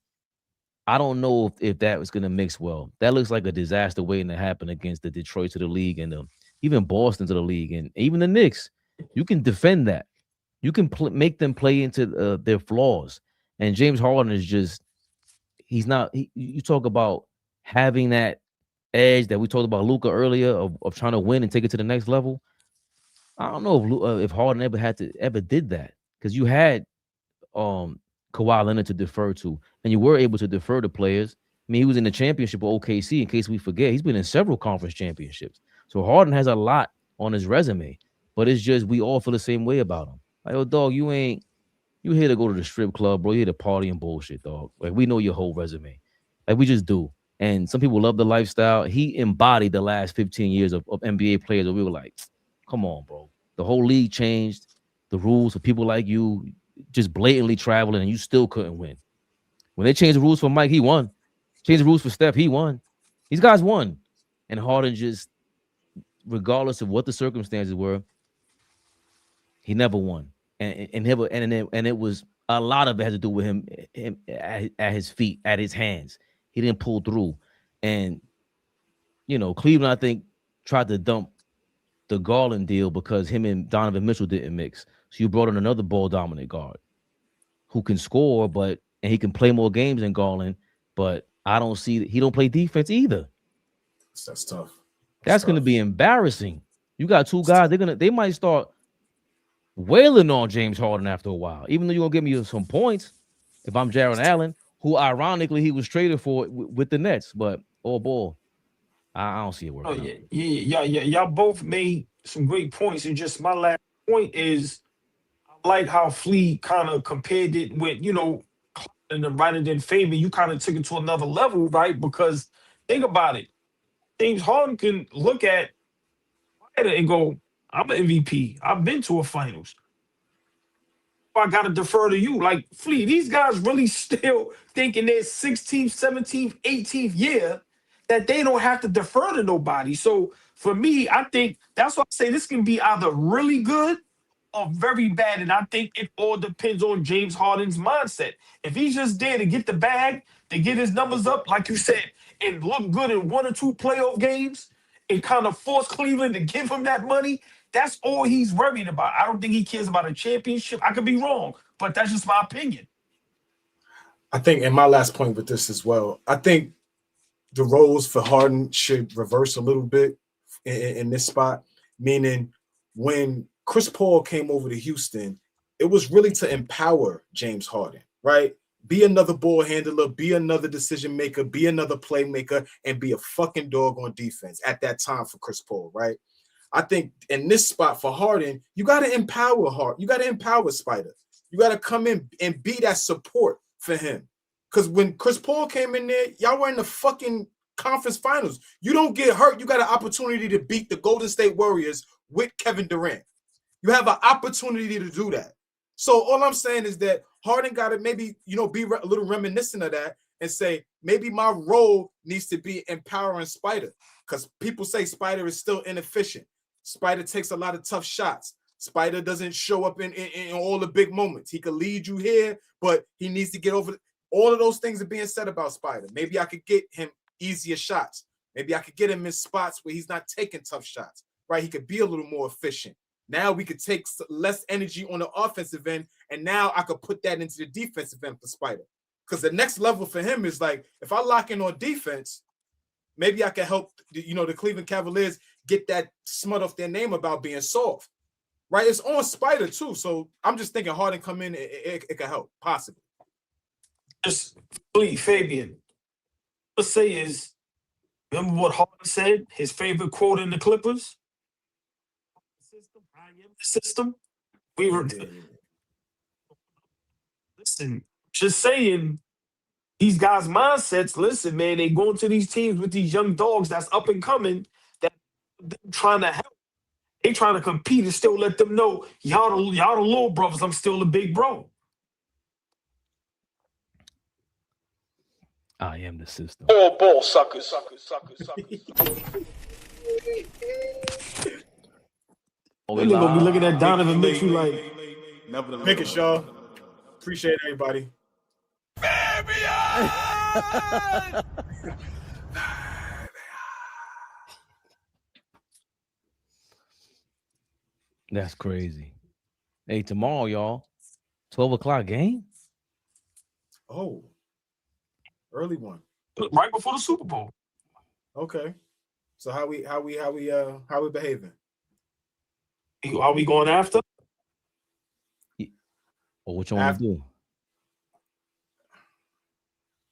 I don't know if that was going to mix well. That looks like a disaster waiting to happen against the Detroit to the league and even Boston to the league and even the Knicks. You can defend that. You can make them play into their flaws. And James Harden is just, you talk about having that edge that we talked about Luka earlier of trying to win and take it to the next level. I don't know if Harden ever did that, because you had Kawhi Leonard to defer to, and you were able to defer to players. I mean, he was in the championship with OKC. In case we forget, he's been in several conference championships. So Harden has a lot on his resume, but it's just we all feel the same way about him. Like, oh, dog, you here to go to the strip club, bro. You here to party and bullshit, dog. Like, we know your whole resume. Like, we just do. And some people love the lifestyle. He embodied the last 15 years of NBA players where we were like, come on, bro. The whole league changed. The rules for people like you just blatantly traveling, and you still couldn't win. When they changed the rules for Mike, he won. Changed the rules for Steph, he won. These guys won. And Harden just, regardless of what the circumstances were, he never won. And it was a lot of it had to do with him at his feet, at his hands. He didn't pull through. And, Cleveland, I think, tried to dump the Garland deal because him and Donovan Mitchell didn't mix. So you brought in another ball-dominant guard who can score, and he can play more games than Garland, but I don't see he don't play defense either. That's tough. That's going to be embarrassing. You got two guys, they might start wailing on James Harden after a while, even though you're going to give me some points if I'm Jaron Allen, who ironically he was traded for with the Nets, but boy, I don't see it working. Oh, yeah. Y'all both made some great points, and just my last point is I like how Flea kind of compared it with, and then right and then Fabian, you kind of took it to another level, right? Because think about it. James Harden can look at Spider and go, I'm an MVP. I've been to a finals. I got to defer to you. Like, Flea, these guys really still think in their 16th, 17th, 18th year that they don't have to defer to nobody. So for me, I think that's why I say this can be either really good or very bad. And I think it all depends on James Harden's mindset. If he's just there to get the bag, to get his numbers up, like you said, and look good in 1 or 2 playoff games and kind of force Cleveland to give him that money, that's all he's worried about. I don't think he cares about a championship. I could be wrong, but that's just my opinion. I think, and my last point with this as well, I think the roles for Harden should reverse a little bit in this spot, meaning when Chris Paul came over to Houston, it was really to empower James Harden, right? Be another ball handler, be another decision maker, be another playmaker, and be a fucking dog on defense at that time for Chris Paul, right? I think in this spot for Harden, you got to empower Harden. You got to empower Spider. You got to come in and be that support for him. Because when Chris Paul came in there, y'all were in the fucking conference finals. You don't get hurt. You got an opportunity to beat the Golden State Warriors with Kevin Durant. You have an opportunity to do that. So all I'm saying is that Harden got to maybe, be a little reminiscent of that and say, maybe my role needs to be empowering Spider, because people say Spider is still inefficient. Spider takes a lot of tough shots. Spider doesn't show up in all the big moments. He could lead you here, but he needs to get over all of those things are being said about Spider. Maybe I could get him easier shots. Maybe I could get him in spots where he's not taking tough shots, right? He could be a little more efficient. Now we could take less energy on the offensive end, and now I could put that into the defensive end for Spider. Because the next level for him is like, if I lock in on defense, maybe I can help, the Cleveland Cavaliers get that smut off their name about being soft, right? It's on Spider too. So I'm just thinking Harden come in, it could help, possibly. Just please, Fabian, let's say is, remember what Harden said, his favorite quote in the Clippers? I am the system. We were, listen, just saying, these guys' mindsets, listen, man, they go into these teams with these young dogs that's up and coming, that they're trying to help. They trying to compete and still let them know, y'all the little brothers, I'm still the big bro. I am the system. All ball suckers. They're gonna be looking at Donovan Mitchell like, Make it, Shaw. Appreciate everybody. That's crazy. Hey, tomorrow, y'all, 12 o'clock game. Oh, early one. Right before the Super Bowl. Okay. So how we behaving? Are we going after? Or what you want to do?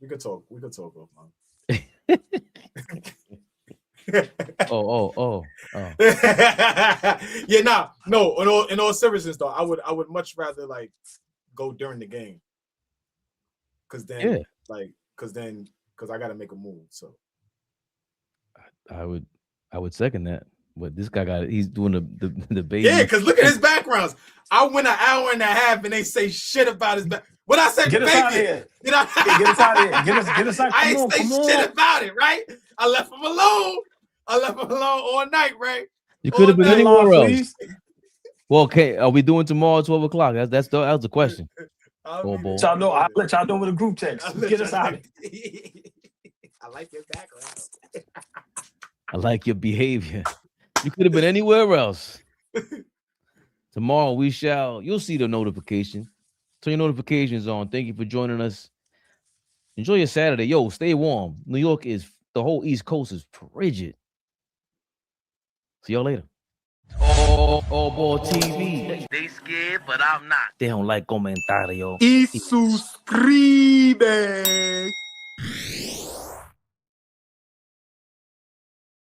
We could talk. We could talk offline. Oh. Yeah, no. In all seriousness, though, I would much rather like go during the game, because then I got to make a move. So I would second that. But this guy he's doing the baby. Yeah, because look at his backgrounds. I went an hour and a half and they say shit about his back. What I said, get us out of here. You know? Get us out of here. Get us out. I ain't say shit about it, right? I left him alone. All night, right? You could have been anywhere else. Well, okay, are we doing tomorrow at 12 o'clock? That was the question. I'll let y'all know with a group text. Get us out of here. I like your background. I like your behavior. You could have been anywhere else. Tomorrow you'll see the notification. Turn your notifications on. Thank you for joining us. Enjoy your Saturday. Yo, stay warm. New York the whole East Coast is frigid. See y'all later. AllBall TV. They scared, but I'm not. They don't like comentario. Y suscribe.